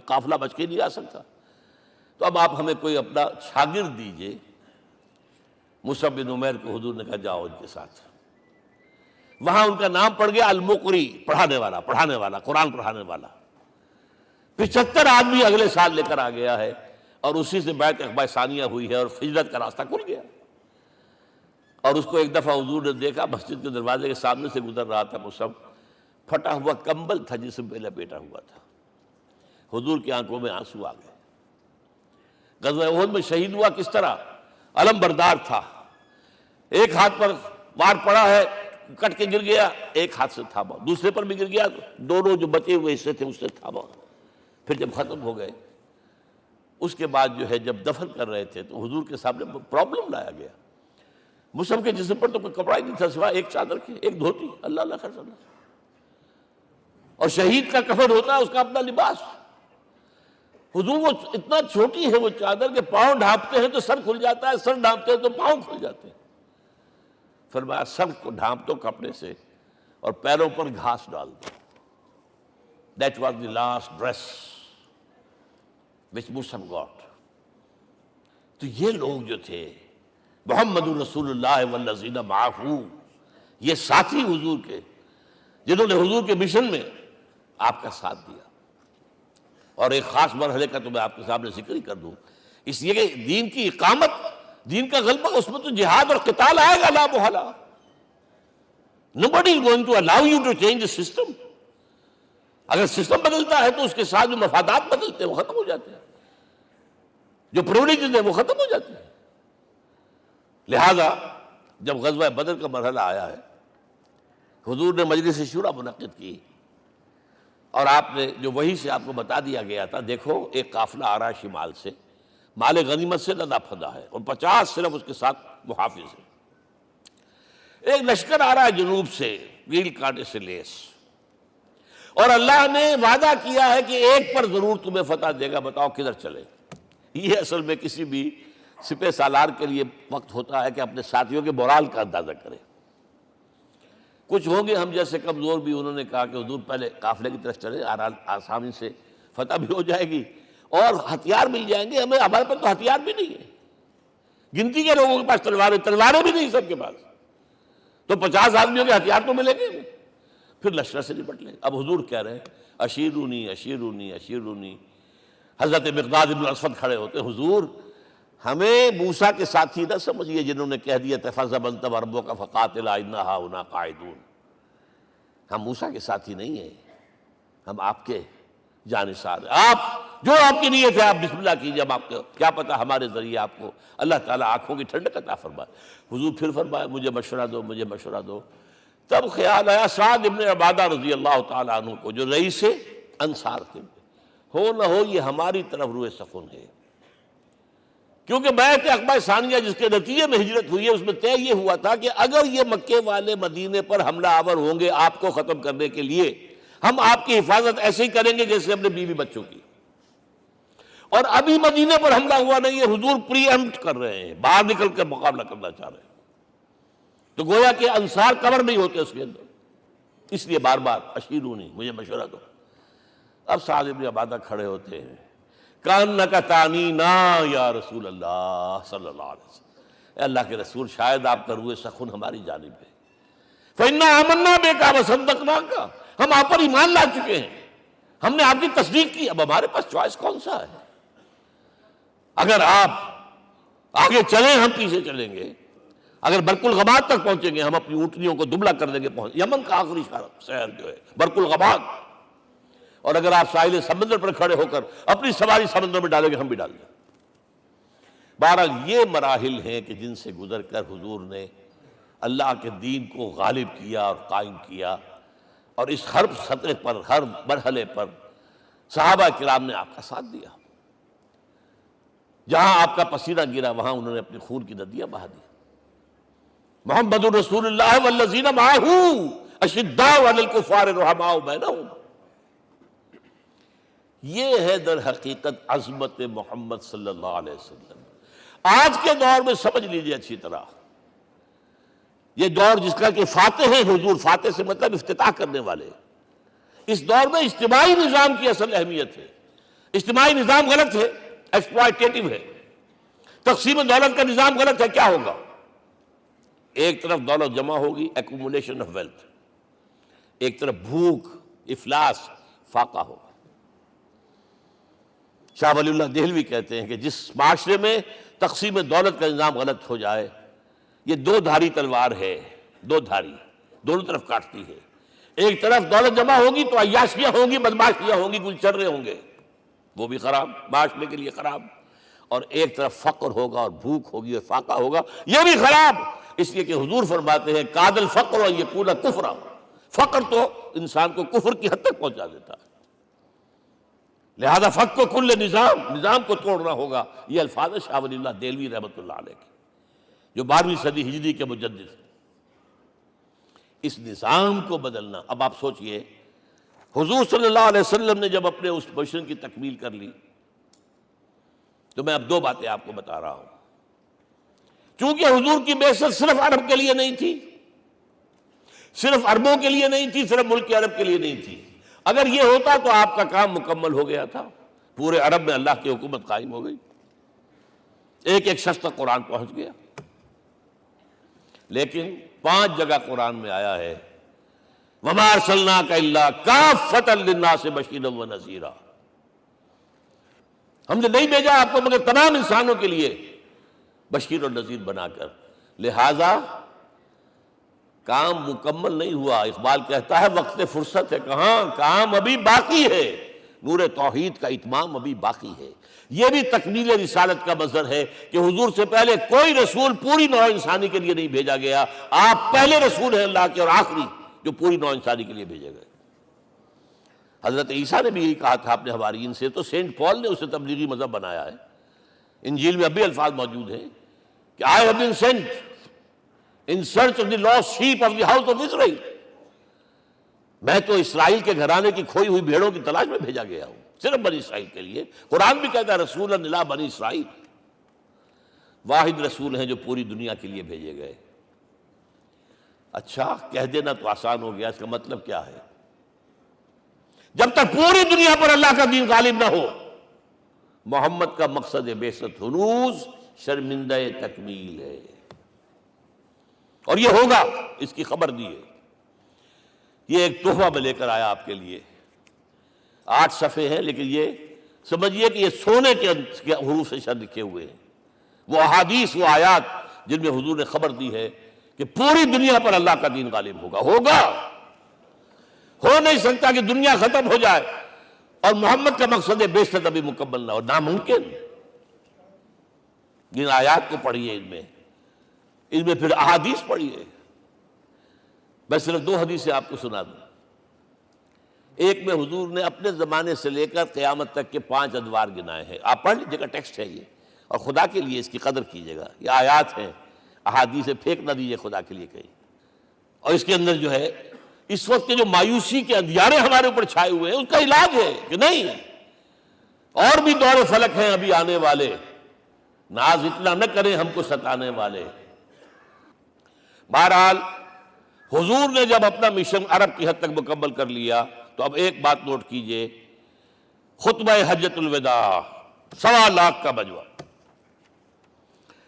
B: قافلہ بچ کے نہیں آ سکتا، تو اب آپ ہمیں کوئی اپنا شاگرد دیجئے۔ مصعب بن عمیر کو حضور نے کہا جاؤ ان کے ساتھ۔ وہاں ان کا نام پڑ گیا المقری، پڑھانے والا، قرآن پڑھانے والا۔ 75 آدمی اگلے سال لے کر آ گیا ہے، اور اسی سے بیعت عقبہ ثانیہ ہوئی ہے، اور ہجرت کا راستہ کھل گیا۔ اور اس کو ایک دفعہ حضور نے دیکھا، مسجد کے دروازے کے سامنے سے گزر رہا تھا مصعب، پھٹا ہوا کمبل تھا جس میں لپیٹا ہوا تھا۔ حضور کی آنکھوں میں آنسو آ گئے۔ غزوہ احد میں شہید ہوا کس طرح؟ علم بردار تھا، ایک ہاتھ پر وار پڑا ہے، کٹ کے گر گیا، ایک ہاتھ سے تھاما، دوسرے پر بھی گر گیا، دونوں جو بچے ہوئے حصے تھے اس سے تھاما۔ پھر جب ختم ہو گئے، اس کے بعد جو ہے جب دفن کر رہے تھے تو حضور کے سامنے پرابلم لایا گیا۔ مصعب کے جسم پر تو کوئی کپڑا ہی نہیں تھا سوائے ایک چادر کے، ایک دھوتی، اللہ اللہ خیر اللہ۔ اور شہید کا کفن ہوتا ہے اس کا اپنا لباس۔ حضور وہ اتنا چھوٹی ہے وہ چادر کہ پاؤں ڈھانپتے ہیں تو سر کھل جاتا ہے، سر ڈھانپتے ہیں تو پاؤں کھل جاتے ہیں۔ فرمایا سر کو ڈھانپ دو کپڑے سے اور پیروں پر گھاس ڈال دو۔ That was the last dress which Mus'ab got۔ تو یہ لوگ جو تھے محمد رسول اللہ والذین معہ، یہ ساتھی حضور کے، جنہوں نے حضور کے مشن میں آپ کا ساتھ دیا۔ اور ایک خاص مرحلے کا تو میں آپ کے سامنے ذکر ہی کر دوں، اس لیے کہ دین کی اقامت، دین کا غلبہ، اس میں تو جہاد اور قتال آئے گا لا محالہ۔ Nobody is going to allow you to change the system۔ اگر سسٹم بدلتا ہے تو اس کے ساتھ جو مفادات بدلتے ہیں وہ ختم ہو جاتے ہیں، جو پریولیجز ہیں وہ ختم ہو جاتے ہیں۔ لہذا جب غزوہ بدر کا مرحلہ آیا ہے، حضور نے مجلس شورا منعقد کی، اور آپ نے جو وحی سے آپ کو بتا دیا گیا تھا، دیکھو ایک قافلہ آ رہا ہے شمال سے، مال غنیمت سے لدا پھدا ہے، اور 50 صرف اس کے ساتھ محافظ ہیں۔ ایک لشکر آ رہا ہے جنوب سے، ریل کانٹے سے لیس، اور اللہ نے وعدہ کیا ہے کہ ایک پر ضرور تمہیں فتح دے گا، بتاؤ کدھر چلے۔ یہ اصل میں کسی بھی سپہ سالار کے لیے وقت ہوتا ہے کہ اپنے ساتھیوں کے مورال کا اندازہ کرے۔ کچھ ہوں گے ہم جیسے کمزور بھی، انہوں نے کہا کہ حضور پہلے قافلے کی طرف چلے، آسانی سے فتح بھی ہو جائے گی اور ہتھیار مل جائیں گے ہمیں، ہمارے پاس تو ہتھیار بھی نہیں ہے، گنتی کے لوگوں کے پاس تلواریں بھی نہیں سب کے پاس، تو 50 آدمیوں کے ہتھیار تو ملیں گے، پھر لشکر سے نپٹ لیں۔ اب حضور کہہ رہے ہیں اشیرونی اشیرونی اشیرونی۔ حضرت مقداد بن اسود کھڑے ہوتے، حضور ہمیں موسیٰ کے ساتھی نہ سمجھیے جنہوں نے کہہ دیا فَاذْهَبْ أَنْتَ وَرَبُّكَ فَقَاتِلَا إِنَّا هَاهُنَا قَاعِدُونَ۔ ہم موسیٰ کے ساتھی نہیں ہیں، ہم آپ کے جانثار ہیں، آپ جو آپ کی نیت ہے آپ بسم اللہ کیجئے، ہم آپ کو کیا پتہ ہمارے ذریعے آپ کو اللہ تعالیٰ آنکھوں کی ٹھنڈک عطا فرمائے۔ حضور پھر فرمایا مجھے مشورہ دو، مجھے مشورہ دو۔ تب خیال آیا سعد ابن عبادہ رضی اللہ تعالیٰ عنہ کو، جو رئیس انصار تھے، ہو نہ ہو یہ ہماری طرف روئے سخن ہے، کیونکہ بیعت عقبہ ثانیہ جس کے نتیجے میں ہجرت ہوئی ہے اس میں طے یہ ہوا تھا کہ اگر یہ مکے والے مدینے پر حملہ آور ہوں گے آپ کو ختم کرنے کے لیے، ہم آپ کی حفاظت ایسے ہی کریں گے جیسے اپنے بیوی بچوں کی۔ اور ابھی مدینے پر حملہ ہوا نہیں ہے، حضور پری ایمپٹ کر رہے ہیں، باہر نکل کر مقابلہ کرنا چاہ رہے ہیں۔ تو گویا کہ انصار کور نہیں ہوتے اس کے اندر، اس لیے بار بار اشیرونی، مجھے مشورہ دو۔ اب سعد بن عبادہ کھڑے ہوتے ہیں، کانک تعنینا یا رسول اللہ صلی اللہ علیہ وسلم، اے اللہ کے رسول شاید آپ کا روح سخن ہماری جانب ہے، فَإِنَّا آمَنَّا بِكَ وَصَدَّقْنَاكَ، ہم آپ پر ایمان لا چکے ہیں، ہم نے آپ کی تصدیق کی، اب ہمارے پاس چوائس کون سا ہے؟ اگر آپ آگے چلیں ہم پیچھے چلیں گے، اگر برق الغماد تک پہنچیں گے ہم اپنی اونٹنیوں کو دبلا کر دیں گے، یمن کا آخری شہر جو ہے برق الغماد، اور اگر آپ ساحل سمندر پر کھڑے ہو کر اپنی سواری سمندر میں ڈالیں گے ہم بھی ڈال دیں۔ بہرحال یہ مراحل ہیں کہ جن سے گزر کر حضور نے اللہ کے دین کو غالب کیا اور قائم کیا، اور اس ہر سطح پر، ہر مرحلے پر صحابہ کرام نے آپ کا ساتھ دیا، جہاں آپ کا پسینہ گرا وہاں انہوں نے اپنی خون کی ندیاں بہا دی۔ محمد رسول اللہ والذین معہ اشداء علی الکفار رحماء بینہم، یہ ہے در حقیقت عظمت محمد صلی اللہ علیہ وسلم۔ آج کے دور میں سمجھ لیجئے اچھی طرح، یہ دور جس کا کہ فاتح ہے حضور، فاتح سے مطلب افتتاح کرنے والے، اس دور میں اجتماعی نظام کی اصل اہمیت ہے۔ اجتماعی نظام غلط ہے، ایکسپلائٹیٹو ہے، تقسیم دولت کا نظام غلط ہے۔ کیا ہوگا؟ ایک طرف دولت جمع ہوگی، ایکومولیشن آف ویلتھ، ایک طرف بھوک، افلاس، فاقہ ہوگا۔ شاہ ولی اللہ دہلوی کہتے ہیں کہ جس معاشرے میں تقسیم دولت کا نظام غلط ہو جائے، یہ دو دھاری تلوار ہے، دو دھاری، دونوں طرف کاٹتی ہے۔ ایک طرف دولت جمع ہوگی تو عیاشیاں ہوں گی، بدماشیاں ہوں گی، گلچرے ہوں گے، وہ بھی خراب، معاشرے کے لیے خراب، اور ایک طرف فقر ہوگا اور بھوک ہوگی اور فاقہ ہوگا، یہ بھی خراب۔ اس لیے کہ حضور فرماتے ہیں کاد الفقر ان یکون کفرا، فقر تو انسان کو کفر کی حد تک پہنچا دیتا ہے، لہذا فق کو کل نظام کو توڑنا ہوگا۔ یہ الفاظ شاہ ولی اللہ دہلوی رحمۃ اللہ علیہ کے، جو 12ویں صدی ہجری کے مجدد ہیں۔ اس نظام کو بدلنا، اب آپ سوچئے حضور صلی اللہ علیہ وسلم نے جب اپنے اس مشن کی تکمیل کر لی، تو میں اب دو باتیں آپ کو بتا رہا ہوں۔ چونکہ حضور کی بعثت صرف عرب کے لیے نہیں تھی، صرف عربوں کے لیے نہیں تھی، صرف ملک عرب کے لیے نہیں تھی۔ اگر یہ ہوتا تو آپ کا کام مکمل ہو گیا تھا، پورے عرب میں اللہ کی حکومت قائم ہو گئی، ایک ایک شخص تک قرآن پہنچ گیا۔ لیکن 5 جگہ قرآن میں آیا ہے وَمَا أَرْسَلْنَاكَ إِلَّا كَافَّةً لِلنَّاسِ بَشِيرًا وَنَذِيرًا، ہم نے نہیں بھیجا آپ کو مگر تمام انسانوں کے لیے بشیر اور نذیر بنا کر۔ لہذا کام مکمل نہیں ہوا۔ اقبال کہتا ہے وقت فرصت ہے کہاں، کام ابھی باقی ہے، نور توحید کا اتمام ابھی باقی ہے۔ یہ بھی تکمیل رسالت کا مظہر ہے کہ حضور سے پہلے کوئی رسول پوری نوع انسانی کے لیے نہیں بھیجا گیا، آپ پہلے رسول ہیں اللہ کے اور آخری جو پوری نوع انسانی کے لیے بھیجے گئے۔ حضرت عیسیٰ نے بھی یہی کہا تھا اپنے حواریین سے، تو سینٹ پال نے اسے تبلیغی مذہب بنایا ہے۔ انجیل میں اب بھی الفاظ موجود ہیں کہ I have been sent in search of the lost sheep of the house of Israel، میں تو اسرائیل کے گھرانے کی کھوئی ہوئی بھیڑوں کی تلاش میں بھیجا گیا ہوں، صرف بنی اسرائیل کے لیے۔ قرآن بھی کہتا ہے رسولا الی بنی اسرائیل، واحد رسول ہیں جو پوری دنیا کے لیے بھیجے گئے۔ اچھا کہہ دینا تو آسان ہو گیا، اس کا مطلب کیا ہے؟ جب تک پوری دنیا پر اللہ کا دین غالب نہ ہو، محمد کا مقصد بعثت ہنوز شرمندہ تکمیل ہے، اور یہ ہوگا، اس کی خبر دی ہے۔ یہ ایک تحفہ میں لے کر آیا آپ کے لیے، 8 صفحے ہیں، لیکن یہ سمجھیے کہ یہ سونے کے حروف سے شر لکھے ہوئے ہیں، وہ احادیث، وہ آیات جن میں حضور نے خبر دی ہے کہ پوری دنیا پر اللہ کا دین غالب ہوگا۔ ہو نہیں سکتا کہ دنیا ختم ہو جائے اور محمد کا مقصد بعثت ابھی مکمل نہ ہو، ناممکن۔ جن آیات کو پڑھیے، ان میں پھر احادیث پڑھیے۔ میں صرف 2 حدیثیں آپ کو سنا دوں۔ ایک میں حضور نے اپنے زمانے سے لے کر قیامت تک کے 5 ادوار گنائے ہیں، آپ پڑھ لیجیے گا، ٹیکسٹ ہے یہ، اور خدا کے لیے اس کی قدر کیجیے گا، یہ آیات ہیں، احادیث پھینک نہ دیجیے خدا کے لیے کہیں۔ اور اس کے اندر جو ہے اس وقت کے جو مایوسی کے اندھیارے ہمارے اوپر چھائے ہوئے ہیں، اس کا علاج ہے کہ نہیں، اور بھی دور فلک ہیں ابھی آنے والے، ناز اتنا نہ کریں ہم کو ستانے والے۔ بہرحال حضور نے جب اپنا مشن عرب کی حد تک مکمل کر لیا تو اب ایک بات نوٹ کیجئے، خطبہ حجۃ الوداع 1.25 لاکھ کا مجمع،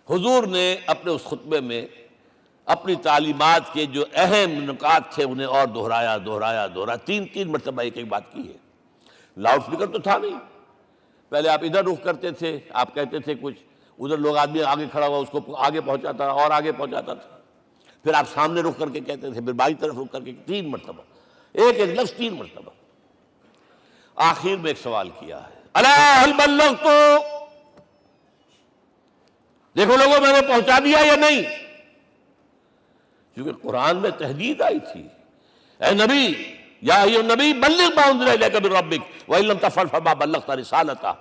B: حضور نے اپنے اس خطبے میں اپنی تعلیمات کے جو اہم نکات تھے انہیں اور دہرایا، تین مرتبہ ایک بات کی ہے۔ لاؤڈ سپیکر تو تھا نہیں، پہلے آپ ادھر رخ کرتے تھے، آپ کہتے تھے کچھ، ادھر لوگ آدمی آگے کھڑا ہوا اس کو آگے پہنچاتا اور آگے پہنچاتا تھا، پھر آپ سامنے رخ کر کے کہتے تھے، پھر بائیں طرف رخ کر کے 3 مرتبہ، ایک لفظ 3 مرتبہ۔ آخر میں ایک سوال کیا ہے، الا هل بلغت، دیکھو لوگوں میں نے پہنچا دیا یا نہیں؟ کیونکہ قرآن میں تحدید آئی تھی، اے نبی، یا ایھا النبی بلغ ما انزل الیک من ربک وان لم تفعل فما بلغت رسالتہ،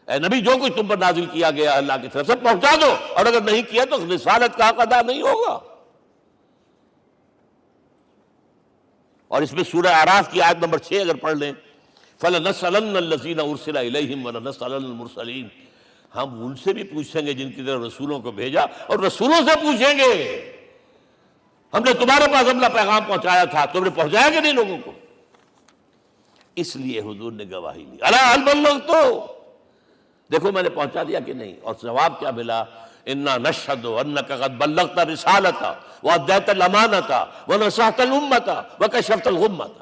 B: اے نبی جو کچھ تم پر نازل کیا گیا اللہ کی طرف سے پہنچا دو، اور اگر نہیں کیا تو رسالت کا حق ادا نہیں ہوگا۔ اور اس میں سورہ اعراف کی آیت نمبر 6 اگر پڑھ لیں، فَلَنَسْأَلَنَّ الَّذِينَ أُرْسِلَ إِلَيْهِمْ وَلَنَسْأَلَنَّ الْمُرْسَلِينَ، ہم ان سے بھی پوچھیں گے جن کی طرف رسولوں کو بھیجا، اور رسولوں سے پوچھیں گے ہم نے تمہارے پاس اپنا پیغام پہنچایا تھا، تم نے پہنچایا کہ نہیں لوگوں کو؟ اس لیے حضور نے گواہی دی، الا هل بلغت، دیکھو میں نے پہنچا دیا کہ نہیں؟ اور جواب کیا ملا؟ انا نشہد انک قد بلغت الرسالۃ وادیت الامانۃ ونصحت الامۃ وکشفت الغمۃ،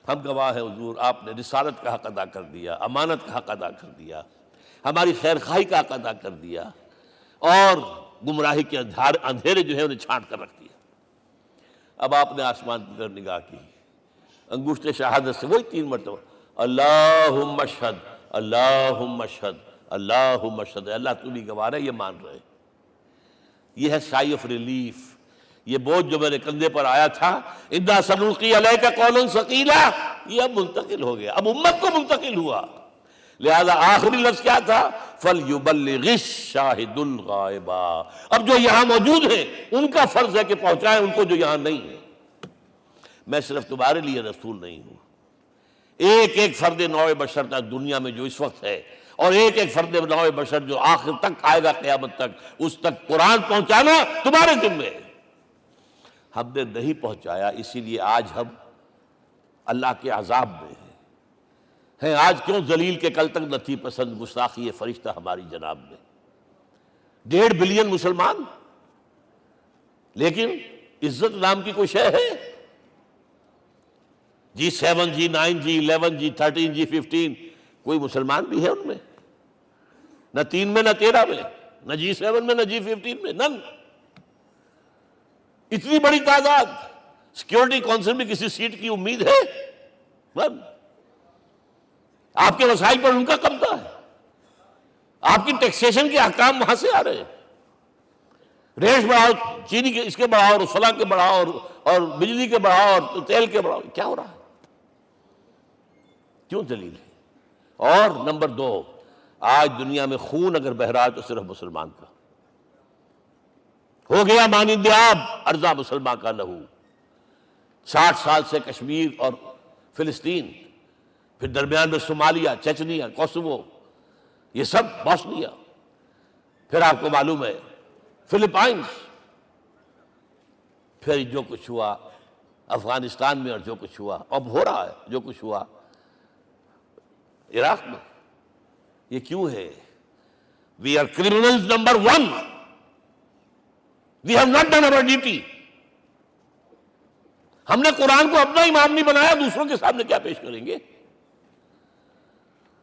B: ہم گواہ ہیں حضور آپ نے رسالت کا حق ادا کر دیا، امانت کا حق ادا کر دیا، ہماری خیر خواہی کا حق ادا کر دیا، اور گمراہی کے اندھیرے جو ہے انہیں چھانٹ کر رکھ دیا۔ اب آپ نے آسمان کی طرف نگاہ کی، انگشت شہادت سے وہی 3 مرتبہ، اللہم اشہد، اللہم اشہد، اللہم اشہد، اللہ تو بھی گواہ ہے، یہ مان رہے۔ یہ ہے سائی آف ریلیف، یہ بوجھ جو میرے کندھے پر آیا تھا، انا سنلقی علیک قولا ثقیلا، یہ اب منتقل ہو گیا، اب امت کو منتقل ہوا۔ لہذا آخری لفظ کیا تھا؟ فَلْيُبَلِّغِ الشَّاهِدُ الْغَائِبَ، اب جو یہاں موجود ہیں ان کا فرض ہے کہ پہنچائیں ان کو جو یہاں نہیں ہے۔ میں صرف تمہارے لیے رسول نہیں ہوں، ایک فرد نوع بشر تک دنیا میں جو اس وقت ہے، اور ایک فرد نوع بشر جو آخر تک آئے گا قیامت تک، اس تک قرآن پہنچانا تمہارے ذمہ ہے۔ ہم نے نہیں پہنچایا، اسی لیے آج ہم اللہ کے عذاب میں ہیں۔ آج کیوں ذلیل کے کل تک نہ تھی پسند گستاخی فرشتہ ہماری جناب میں؟ 1.5 بلین مسلمان، لیکن عزت نام کی کوئی شے ہے؟ G7 G9 G11 G13 G15، کوئی مسلمان بھی ہے ان میں؟ نہ 3 میں نہ 13 میں، نہ G7 میں نہ G15 میں، نن۔ اتنی بڑی تعداد، سیکیورٹی کونسل میں کسی سیٹ کی امید ہے؟ نن۔ آپ کے وسائل پر ان کا قبضہ ہے، آپ کی ٹیکسیشن کے احکام وہاں سے آ رہے ہیں، ریٹس بڑھاؤ، چینی کے اس کے بڑھاؤ، اور فلاں کے بڑھاؤ، اور بجلی کے بڑھاؤ، اور تیل کے بڑھاؤ، کیا ہو رہا ہے؟ کیوں ذلیل ہے؟ اور نمبر 2، آج دنیا میں خون اگر بہ رہا ہے تو صرف مسلمان کا ہو گیا، مانند آب ارضا مسلمان کا لہو۔ 60 سال سے کشمیر اور فلسطین، پھر درمیان میں صومالیہ، چچنیا، کوسوو، یہ سب بوسنیا، پھر آپ کو معلوم ہے فلپائنس، پھر جو کچھ ہوا افغانستان میں، اور جو کچھ ہوا اب ہو رہا ہے، جو کچھ ہوا عراق میں۔ یہ کیوں ہے؟ We are criminals number 1، we have not done our duty۔ ہم نے قرآن کو اپنا امام نہیں بنایا، دوسروں کے سامنے کیا پیش کریں گے؟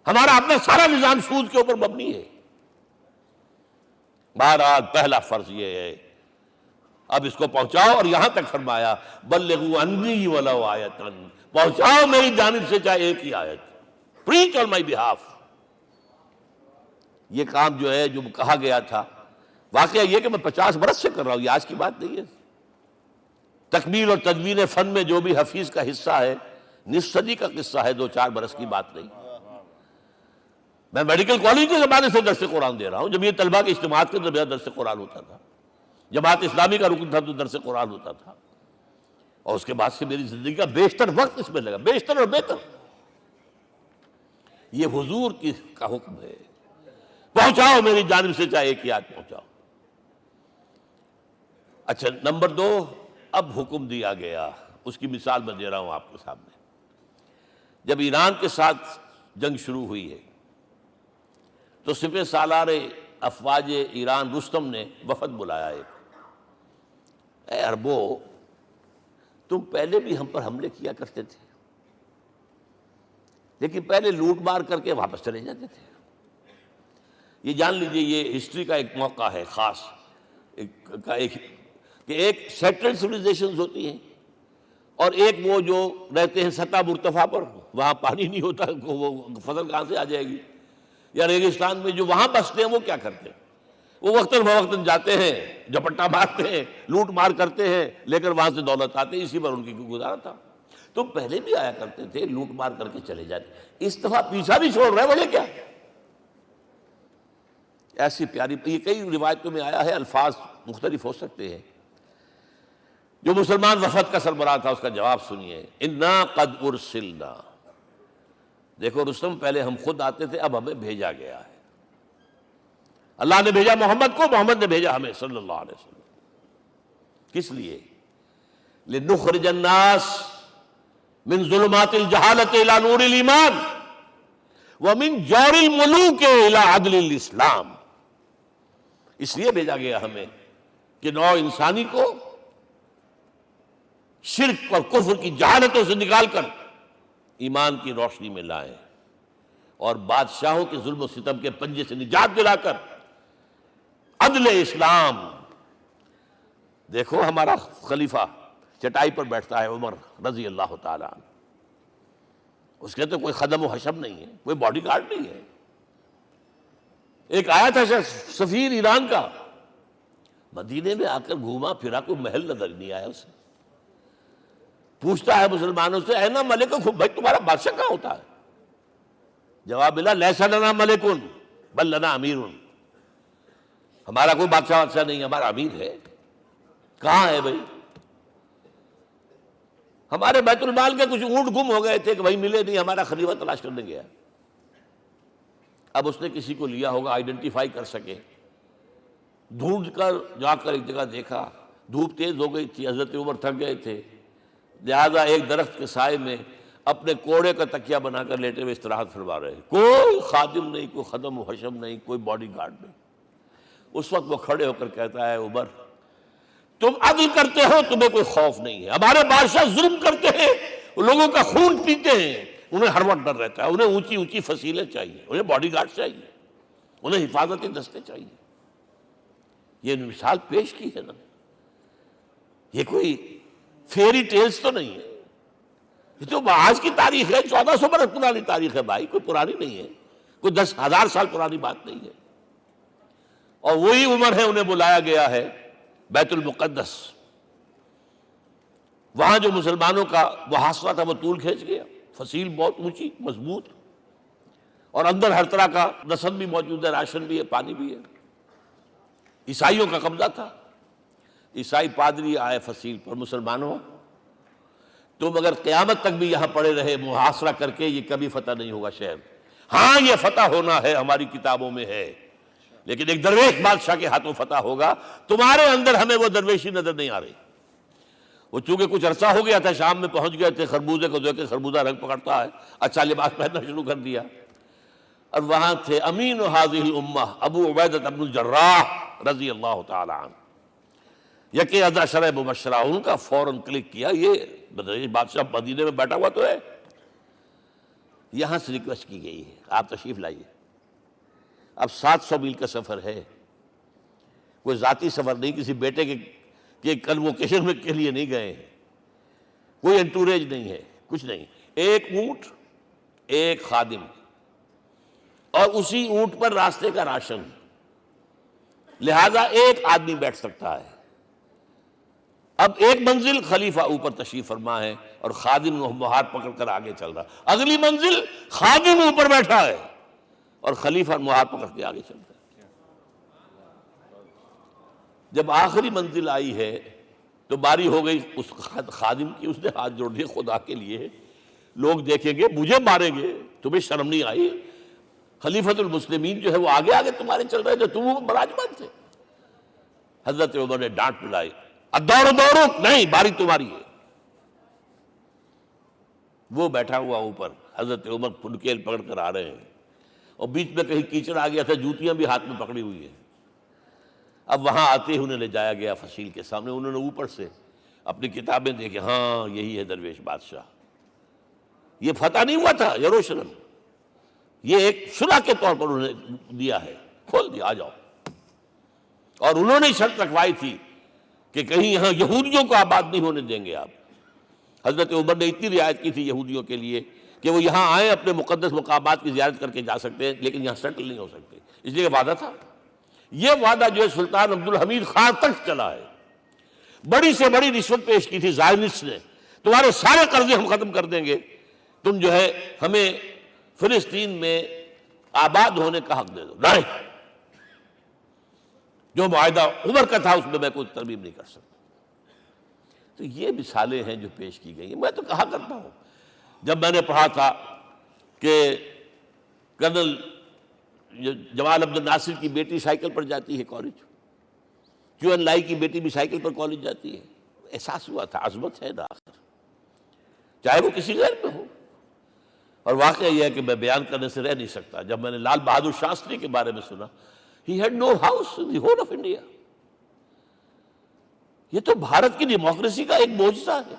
B: ہمارا اپنا سارا نظام سود کے اوپر مبنی ہے۔ بہرحال پہلا فرض یہ ہے، اب اس کو پہنچاؤ، اور یہاں تک فرمایا بلغوا عنی ولو آیۃ، پہنچاؤ میری جانب سے چاہے ایک ہی آیت، preach on my behalf۔ یہ کام جو ہے، جو کہا گیا تھا، واقعہ یہ کہ میں 50 برس سے کر رہا ہوں، یہ آج کی بات نہیں ہے۔ تکمیل اور تدوین فن میں جو بھی حفیظ کا حصہ ہے، نصف صدی کا قصہ ہے، 2-4 برس کی بات نہیں۔ میں میڈیکل کالج کے زمانے سے درس قرآن دے رہا ہوں، جب یہ طلبہ کے اجتماعات کے درمیان درس قرآن ہوتا تھا، جماعت اسلامی کا رکن تھا تو درس قرآن ہوتا تھا، اور اس کے بعد سے میری زندگی کا بیشتر وقت اس میں لگا، بیشتر اور بہتر۔ یہ حضور کا حکم ہے، پہنچاؤ میری جانب سے چاہے ایک ہی آیت پہنچاؤ۔ اچھا، نمبر 2، اب حکم دیا گیا، اس کی مثال میں دے رہا ہوں آپ کے سامنے۔ جب ایران کے ساتھ جنگ شروع ہوئی ہے تو سپہ سالار افواج ایران رستم نے وفد بلایا ایک، اے عربو، تم پہلے بھی ہم پر حملے کیا کرتے تھے، لیکن پہلے لوٹ مار کر کے واپس چلے جاتے تھے۔ یہ جان لیجئے، یہ ہسٹری کا ایک موقع ہے خاص کہ ایک سیٹلڈ سویلائزیشنز ہوتی ہیں اور ایک وہ جو رہتے ہیں سطح مرتفع پر، وہاں پانی نہیں ہوتا، وہ فصل کہاں سے آ جائے گی، یا ریگستان میں جو وہاں بستے ہیں وہ کیا کرتے ہیں؟ وہ وقتاً فوقتاً جاتے ہیں، جھپٹا مارتے ہیں، لوٹ مار کرتے ہیں، لے کر وہاں سے دولت آتے ہیں، اسی پر ان کی گزارا تھا۔ تم پہلے بھی آیا کرتے تھے، لوٹ مار کر کے چلے جاتے، اس دفعہ پیچھا بھی چھوڑ رہے، وجہ کیا؟ ایسی پیاری، یہ کئی روایتوں میں آیا ہے، الفاظ مختلف ہو سکتے ہیں۔ جو مسلمان وفد کا سربراہ تھا اس کا جواب سنیے، انا قد ارسلنا، دیکھو رستم، پہلے ہم خود آتے تھے، اب ہمیں بھیجا گیا ہے، اللہ نے بھیجا محمد کو، محمد نے بھیجا ہمیں صلی اللہ علیہ وسلم۔ کس لیے؟ لنخرج الناس من ظلمات الجہالت الى نور الایمان ومن جور الملوک الى عدل الاسلام، اس لیے بھیجا گیا ہمیں کہ نوع انسانی کو شرک اور کفر کی جہالتوں سے نکال کر ایمان کی روشنی میں لائیں، اور بادشاہوں کے ظلم و ستم کے پنجے سے نجات دلا کر عدل اسلام۔ دیکھو ہمارا خلیفہ چٹائی پر بیٹھتا ہے، عمر رضی اللہ تعالیٰ عنہ، اس کے تو کوئی خدم و حشم نہیں ہے، کوئی باڈی گارڈ نہیں ہے۔ ایک آیا تھا سفیر ایران کا، مدینے میں آ کر گھوما پھرا، کوئی محل نظر نہیں آیا اسے، پوچھتا ہے مسلمانوں سے، اینا ملک، بھائی تمہارا بادشاہ کہاں ہوتا ہے؟ جواب ملا، لیس لنا ملکن بل لنا امیر، ہمارا کوئی بادشاہ نہیں، ہمارا امیر ہے۔ کہاں ہے بھائی؟ ہمارے بیت المال کے کچھ اونٹ گم ہو گئے تھے کہ بھائی ملے نہیں، ہمارا خلیفہ تلاش کرنے گیا۔ اب اس نے کسی کو لیا ہوگا، آئیڈینٹیفائی کر سکے، ڈھونڈ کر جا کر ایک جگہ دیکھا، دھوپ تیز ہو گئی تھی، حضرت عمر تھک گئے تھے، لہذا ایک درخت کے سائے میں اپنے کوڑے کا تکیہ بنا کر لیٹے ہوئے استراحت فرما رہے، کوئی خادم نہیں، کوئی خدم و حشم نہیں، کوئی باڈی گارڈ نہیں۔ اس وقت وہ کھڑے ہو کر کہتا ہے، عمر تم عدل کرتے ہو، تمہیں کوئی خوف نہیں ہے، ہمارے بادشاہ ظلم کرتے ہیں، لوگوں کا خون پیتے ہیں، انہیں ہر وقت ڈر رہتا ہے، انہیں اونچی اونچی فصیلیں چاہیے، انہیں باڈی گارڈ چاہیے، انہیں حفاظتی دستے چاہیے۔ یہ مثال پیش کی ہے نا، یہ کوئی فیری ٹیلز تو نہیں ہے، یہ تو آج کی تاریخ ہے، 1400 برس پرانی تاریخ ہے بھائی، کوئی پرانی نہیں ہے، کوئی 10,000 سال پرانی بات نہیں ہے۔ اور وہی عمر ہے، انہیں بلایا گیا ہے بیت المقدس، وہاں جو مسلمانوں کا محاصرہ تھا وہ طول کھینچ گیا، فصیل بہت اونچی مضبوط، اور اندر ہر طرح کا رسد بھی موجود ہے، راشن بھی ہے، پانی بھی ہے، عیسائیوں کا قبضہ تھا۔ عیسائی پادری آئے فصیل پر، مسلمانوں تم اگر قیامت تک بھی یہاں پڑے رہے محاصرہ کر کے، یہ کبھی فتح نہیں ہوگا شہر، ہاں یہ فتح ہونا ہے، ہماری کتابوں میں ہے، لیکن ایک درویش بادشاہ کے ہاتھوں فتح ہوگا، تمہارے اندر ہمیں وہ درویشی نظر نہیں آ رہی۔ وہ چونکہ کچھ عرصہ ہو گیا تھا، شام میں پہنچ گئے تھے، خربوزے کو دیکھ کے خربوزہ رنگ پکڑتا ہے، اچھا لباس پہننا شروع کر دیا، اور وہاں تھے امین هذه الامہ ابو عبیدہ بن الجراح رضی اللہ تعالی عنہ، یکے ازا شرع مبشرہ، ان کا فوراً کلک کیا، یہ بادشاہ مدینے میں بیٹھا ہوا تو ہے، یہاں سے ریکویسٹ کی گئی ہے آپ تشریف لائیے۔ اب 700 میل کا سفر ہے، کوئی ذاتی سفر نہیں، کسی بیٹے کے کنووکیشن میں کے لیے نہیں گئے ہیں، کوئی انٹوریج نہیں ہے، کچھ نہیں، ایک اونٹ، ایک خادم، اور اسی اونٹ پر راستے کا راشن، لہذا ایک آدمی بیٹھ سکتا ہے۔ اب ایک منزل خلیفہ اوپر تشریف فرما ہے اور خادم ہاتھ پکڑ کر آگے چل رہا، اگلی منزل خادم اوپر بیٹھا ہے اور خلیفہ ہاتھ پکڑ کے آگے چلتا ہے۔ جب آخری منزل آئی ہے تو باری ہو گئی اس خادم کی، اس نے ہاتھ جوڑ دیے، خدا کے لیے لوگ دیکھیں گے، مجھے ماریں گے، تمہیں شرم نہیں آئی؟ خلیفۃ المسلمین جو ہے وہ آگے آگے تمہارے چل رہے تھے، تم براجمان تھے۔ حضرت عمر نے ڈانٹ پلائی، اب دوڑو دوڑو، نہیں باری تمہاری ہے۔ وہ بیٹھا ہوا اوپر، حضرت عمر پھنکیل پکڑ کر آ رہے ہیں، اور بیچ میں کہیں کیچڑ آ گیا تھا، جوتیاں بھی ہاتھ میں پکڑی ہوئی ہیں۔ اب وہاں آتے ہی انہیں لے جایا گیا فصیل کے سامنے، انہوں نے اوپر سے اپنی کتابیں دیکھیں، ہاں یہی ہے درویش بادشاہ، یہ فتح نہیں ہوا تھا یروشلم، یہ ایک صلح کے طور پر انہیں دیا ہے، کھول دیا، آ جاؤ۔ اور انہوں نے شرط رکھوائی تھی کہ کہیں یہاں یہودیوں کو آباد نہیں ہونے دیں گے آپ۔ حضرت عمر نے اتنی رعایت کی تھی یہودیوں کے لیے کہ وہ یہاں آئیں، اپنے مقدس مقامات کی زیارت کر کے جا سکتے ہیں، لیکن یہاں سیٹل نہیں ہو سکتے، اس لیے وعدہ تھا۔ یہ وعدہ جو ہے سلطان عبدالحمید خان تک چلا ہے۔ بڑی سے بڑی رشوت پیش کی تھی زائنسٹ نے، تمہارے سارے قرضے ہم ختم کر دیں گے، تم جو ہے ہمیں فلسطین میں آباد ہونے کا حق دے دو۔ نہیں، جو معاہدہ عمر کا تھا اس میں میں کوئی ترمیم نہیں کر سکتا۔ تو یہ مثالیں ہیں جو پیش کی گئی ہیں۔ میں تو کہا کرتا ہوں، جب میں نے پڑھا تھا کہ کرنل جمال عبد الناصر کی بیٹی سائیکل پر جاتی ہے کالج، کیو این لائی کی بیٹی بھی سائیکل پر کالج جاتی ہے، احساس ہوا تھا عظمت ہے نا آخر، چاہے وہ کسی غیر میں ہو۔ اور واقعہ یہ ہے کہ میں بیان کرنے سے رہ نہیں سکتا، جب میں نے لال بہادر شاستری کے بارے میں سنا، he had no house in the whole of India۔ یہ تو بھارت کی ڈیموکریسی کا ایک معجزہ ہے۔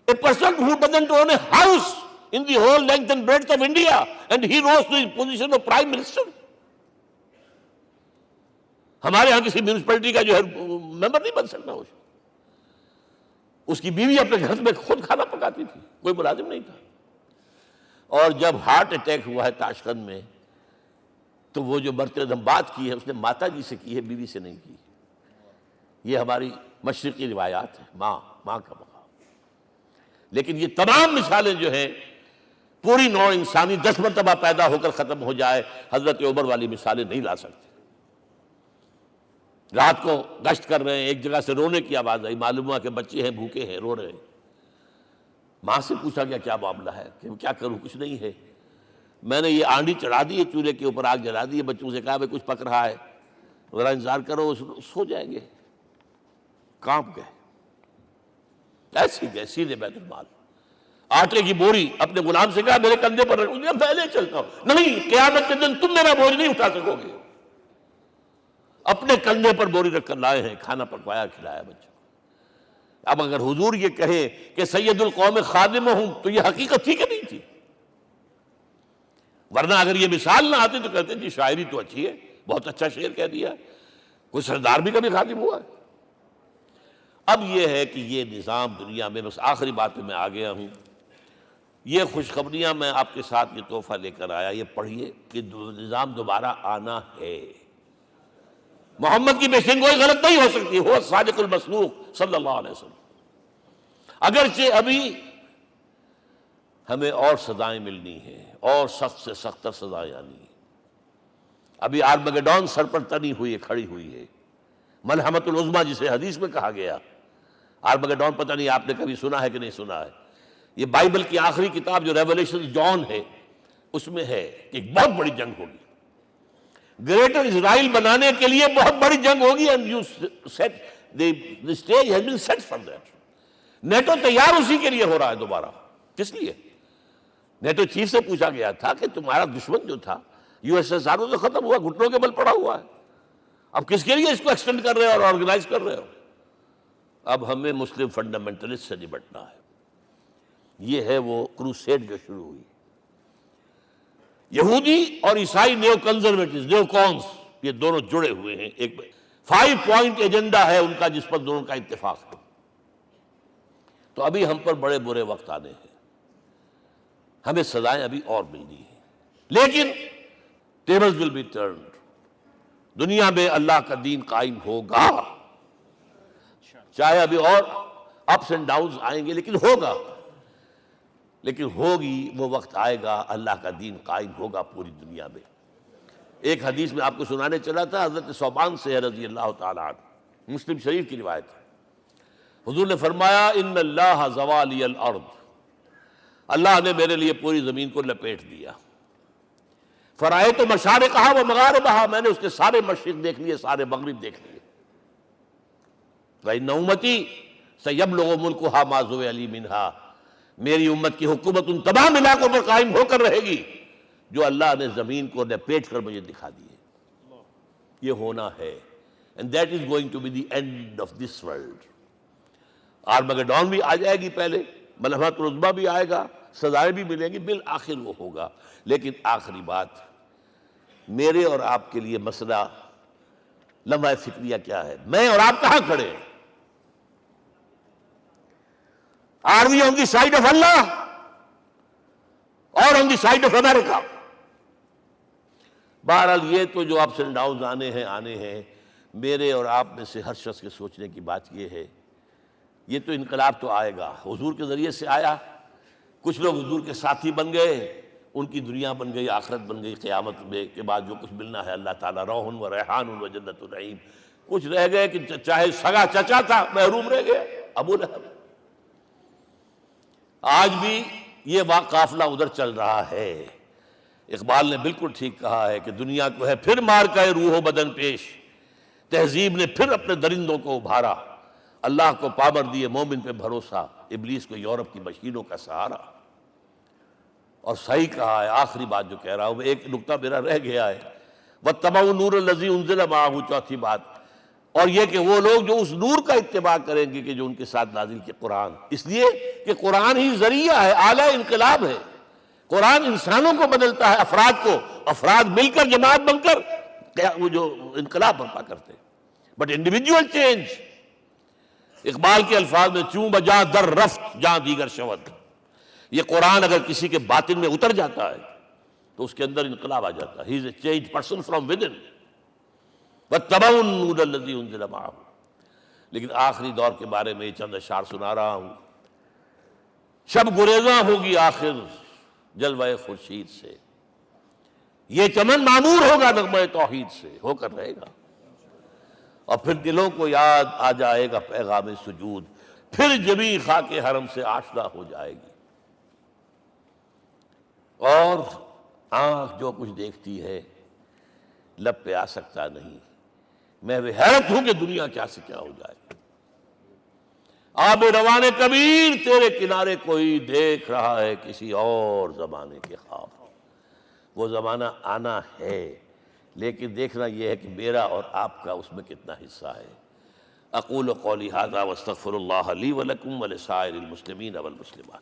B: A person who doesn't own a house in the whole length and breadth of India and he rose to the position of prime minister۔ ہمارے ہاں کسی میونسپلٹی کا جو ہے ممبر نہیں بن سکتا، اس کی بیوی اپنے گھر میں خود کھانا پکاتی تھی، کوئی ملازم نہیں تھا۔ اور جب ہارٹ اٹیک ہوا ہے تاشقند میں، تو وہ جو مرتے دم بات کی ہے اس نے ماتا جی سے کی ہے، بیوی سے نہیں کی۔ یہ ہماری مشرقی روایات ہیں، ماں کا مقام۔ لیکن یہ تمام مثالیں جو ہیں، پوری نوع انسانی 10 مرتبہ پیدا ہو کر ختم ہو جائے، حضرت عمر والی مثالیں نہیں لا سکتے۔ رات کو گشت کر رہے ہیں، ایک جگہ سے رونے کی آواز آئی، معلوم ہوا کہ بچے ہیں، بھوکے ہیں، رو رہے ہیں۔ ماں سے پوچھا گیا کیا معاملہ ہے، کہ کیا کروں، کچھ نہیں ہے، میں نے یہ آنڈی چڑھا دی ہے، چولہے کے اوپر آگ جلا دی ہے، بچوں سے کہا بھائی کچھ پک رہا ہے، ذرا انتظار کرو، سو جائیں گے۔ کانپ گئے، ایسی گئے سیدھے بیت المال، آٹے کی بوری اپنے غلام سے کہا میرے کندھے پر رکھ، میں لے چلتا ہوں۔ نہیں، قیامت کے دن تم میرا بوجھ نہیں اٹھا سکو گے۔ اپنے کندھے پر بوری رکھ کر لائے ہیں، کھانا پکوایا، کھلایا بچوں کو۔ اب اگر حضور یہ کہے کہ سید القوم خادمہم، تو یہ حقیقت تھی کہ نہیں تھی؟ ورنہ اگر یہ مثال نہ آتی تو کہتے جی شاعری تو اچھی ہے، بہت اچھا شعر کہہ دیا، کوئی سردار بھی کبھی خادم ہوا ہے۔ اب یہ ہے کہ یہ نظام دنیا میں، بس آخری بات پہ میں آ گیا ہوں، یہ خوشخبریاں میں آپ کے ساتھ یہ تحفہ لے کر آیا، یہ پڑھیے کہ نظام دوبارہ آنا ہے۔ محمد کی پیشن گوئی غلط نہیں ہو سکتی، وہ صادق المصدوق صلی اللہ علیہ وسلم۔ اگرچہ ابھی ہمیں اور سزائیں ملنی ہیں، اور سخت سے سختر سزائیں آنی ہیں۔ ابھی آرمگڈون سر پر تنی ہوئی ہے، کھڑی ہوئی ہے، ملحمۃ العظمیٰ جسے حدیث میں کہا گیا۔ آرمگڈون پتہ نہیں آپ نے کبھی سنا ہے کہ نہیں سنا ہے؟ یہ بائبل کی آخری کتاب جو ریولیشن جان ہے، اس میں ہے کہ ایک بہت بڑی جنگ ہوگی، گریٹر اسرائیل بنانے کے لیے بہت بڑی جنگ ہوگی، and you set the stage has been set for that۔ NATO تیار اسی کے لیے ہو رہا ہے دوبارہ۔ کس لیے؟ نیٹو چیف سے پوچھا گیا تھا کہ تمہارا دشمن جو تھا USSR تو ختم ہوا، گھٹنوں کے بل پڑا ہوا ہے، اب کس کے لیے اس کو ایکسٹینڈ کر رہے ہو اور آرگنائز کر رہے ہو؟ اب ہمیں مسلم فنڈامنٹلسٹ سے نمٹنا ہے۔ یہ ہے وہ کروسیڈ جو شروع ہوئی۔ یہودی اور عیسائی نیو کنزرویٹوز، نیو کونس، یہ دونوں جڑے ہوئے ہیں، ایک 5 پوائنٹ ایجنڈا ہے ان کا جس پر دونوں کا اتفاق ہے۔ تو ابھی ہم پر بڑے برے وقت آنے ہیں، ہمیں سزائیں ابھی اور ملنی ہیں، لیکن ٹیبلز ول بی ٹرنڈ، دنیا میں اللہ کا دین قائم ہوگا، چاہے ابھی اور اپس اینڈ ڈاؤنز آئیں گے، لیکن ہوگا، لیکن ہوگی، وہ وقت آئے گا اللہ کا دین قائم ہوگا پوری دنیا میں۔ ایک حدیث میں آپ کو سنانے چلا تھا، حضرت ثوبان سے رضی اللہ تعالیٰ عنہ، مسلم شریف کی روایت ہے، حضور نے فرمایا ان اللہ زوالی الارض، اللہ نے میرے لیے پوری زمین کو لپیٹ دیا، فرائے تو مشارقہا و مغاربہا، میں نے اس کے سارے مشرق دیکھ لیے، سارے مغرب دیکھ لیے، وَإِنَّ أُمَّتِي سَيَبْلُغُ مُلْكُهَا مَا زُوِّئَ لِي مِنْهَا، میری امت کی حکومت ان تمام علاقوں پر قائم ہو کر رہے گی جو اللہ نے زمین کو لپیٹ کر مجھے دکھا دی ہے. یہ ہونا ہے. And that is going to be the end of this world. Armageddon بھی آ جائے گی پہلے، ملحمۃ العظمیٰ بھی آئے گا، سزائیں بھی ملیں گی، بالآخر وہ ہوگا. لیکن آخری بات، میرے اور آپ کے لیے مسئلہ لمحہ فکریہ کیا ہے؟ میں اور آپ کہاں کھڑے ہیں؟ Are we on the side of Allah or on the side of America? بہرحال یہ تو جو اپس اینڈ ڈاؤنز آنے ہیں، میرے اور آپ میں سے ہر شخص کے سوچنے کی بات یہ ہے، یہ تو انقلاب تو آئے گا، حضور کے ذریعے سے آیا، کچھ لوگ حضور کے ساتھی بن گئے، ان کی دنیا بن گئی، آخرت بن گئی، قیامت میں کے بعد جو کچھ ملنا ہے اللہ تعالیٰ، روح و ریحان و جنت النعیم. کچھ رہ گئے کہ چاہے سگا چچا تھا محروم رہ گئے، ابو لہب. آج بھی یہ قافلہ ادھر چل رہا ہے. اقبال نے بالکل ٹھیک کہا ہے کہ دنیا کو ہے پھر مار کا روح و بدن پیش، تہذیب نے پھر اپنے درندوں کو ابھارا، اللہ کو پامر دیے مومن پہ بھروسہ، ابلیس کو یورپ کی مشینوں کا سہارا. اور صحیح کہا ہے. آخری بات جو کہہ رہا ہوں، ایک نقطہ میرا رہ گیا ہے، وَاتَّبَعُوا النُّورَ الَّذِي أُنزِلَ مَعَهُ، چوتھی بات، اور یہ کہ وہ لوگ جو اس نور کا اتباع کریں گے کہ جو ان کے ساتھ نازل کیا قرآن، اس لیے کہ قرآن ہی ذریعہ ہے، آلہ انقلاب ہے. قرآن انسانوں کو بدلتا ہے، افراد کو، افراد مل کر جماعت بن کر وہ جو انقلاب برپا کرتے ہیں. بٹ انڈیویجول چینج، اقبال کے الفاظ میں چوں بجا در رفت جہاں دیگر شود، یہ قرآن اگر کسی کے باطن میں اتر جاتا ہے تو اس کے اندر انقلاب آ جاتا ہے. He is a change person from within. وَاتَّبَعُوا النُّورَ الَّذِي أُنزِلَ مَعَهُ. لیکن آخری دور کے بارے میں چند اشعار سنا رہا ہوں. شب گریزاں ہوگی آخر جلوہ خورشید سے، یہ چمن معمور ہوگا نغمہ توحید سے، ہو کر رہے گا. اور پھر دلوں کو یاد آ جائے گا پیغام سجود، پھر جبیں خاک حرم سے آشنا ہو جائے گی. اور آنکھ جو کچھ دیکھتی ہے لب پہ آ سکتا نہیں. میں وہ حیرت ہوں کہ دنیا کیا سے کیا ہو جائے. آب روان کبیر تیرے کنارے کوئی دیکھ رہا ہے کسی اور زمانے کے خواب. وہ زمانہ آنا ہے، لیکن دیکھنا یہ ہے کہ میرا اور آپ کا اس میں کتنا حصہ ہے. اقول قولی ھذا واستغفر اللہ لی ولکم ولسائر المسلمین والمسلمات.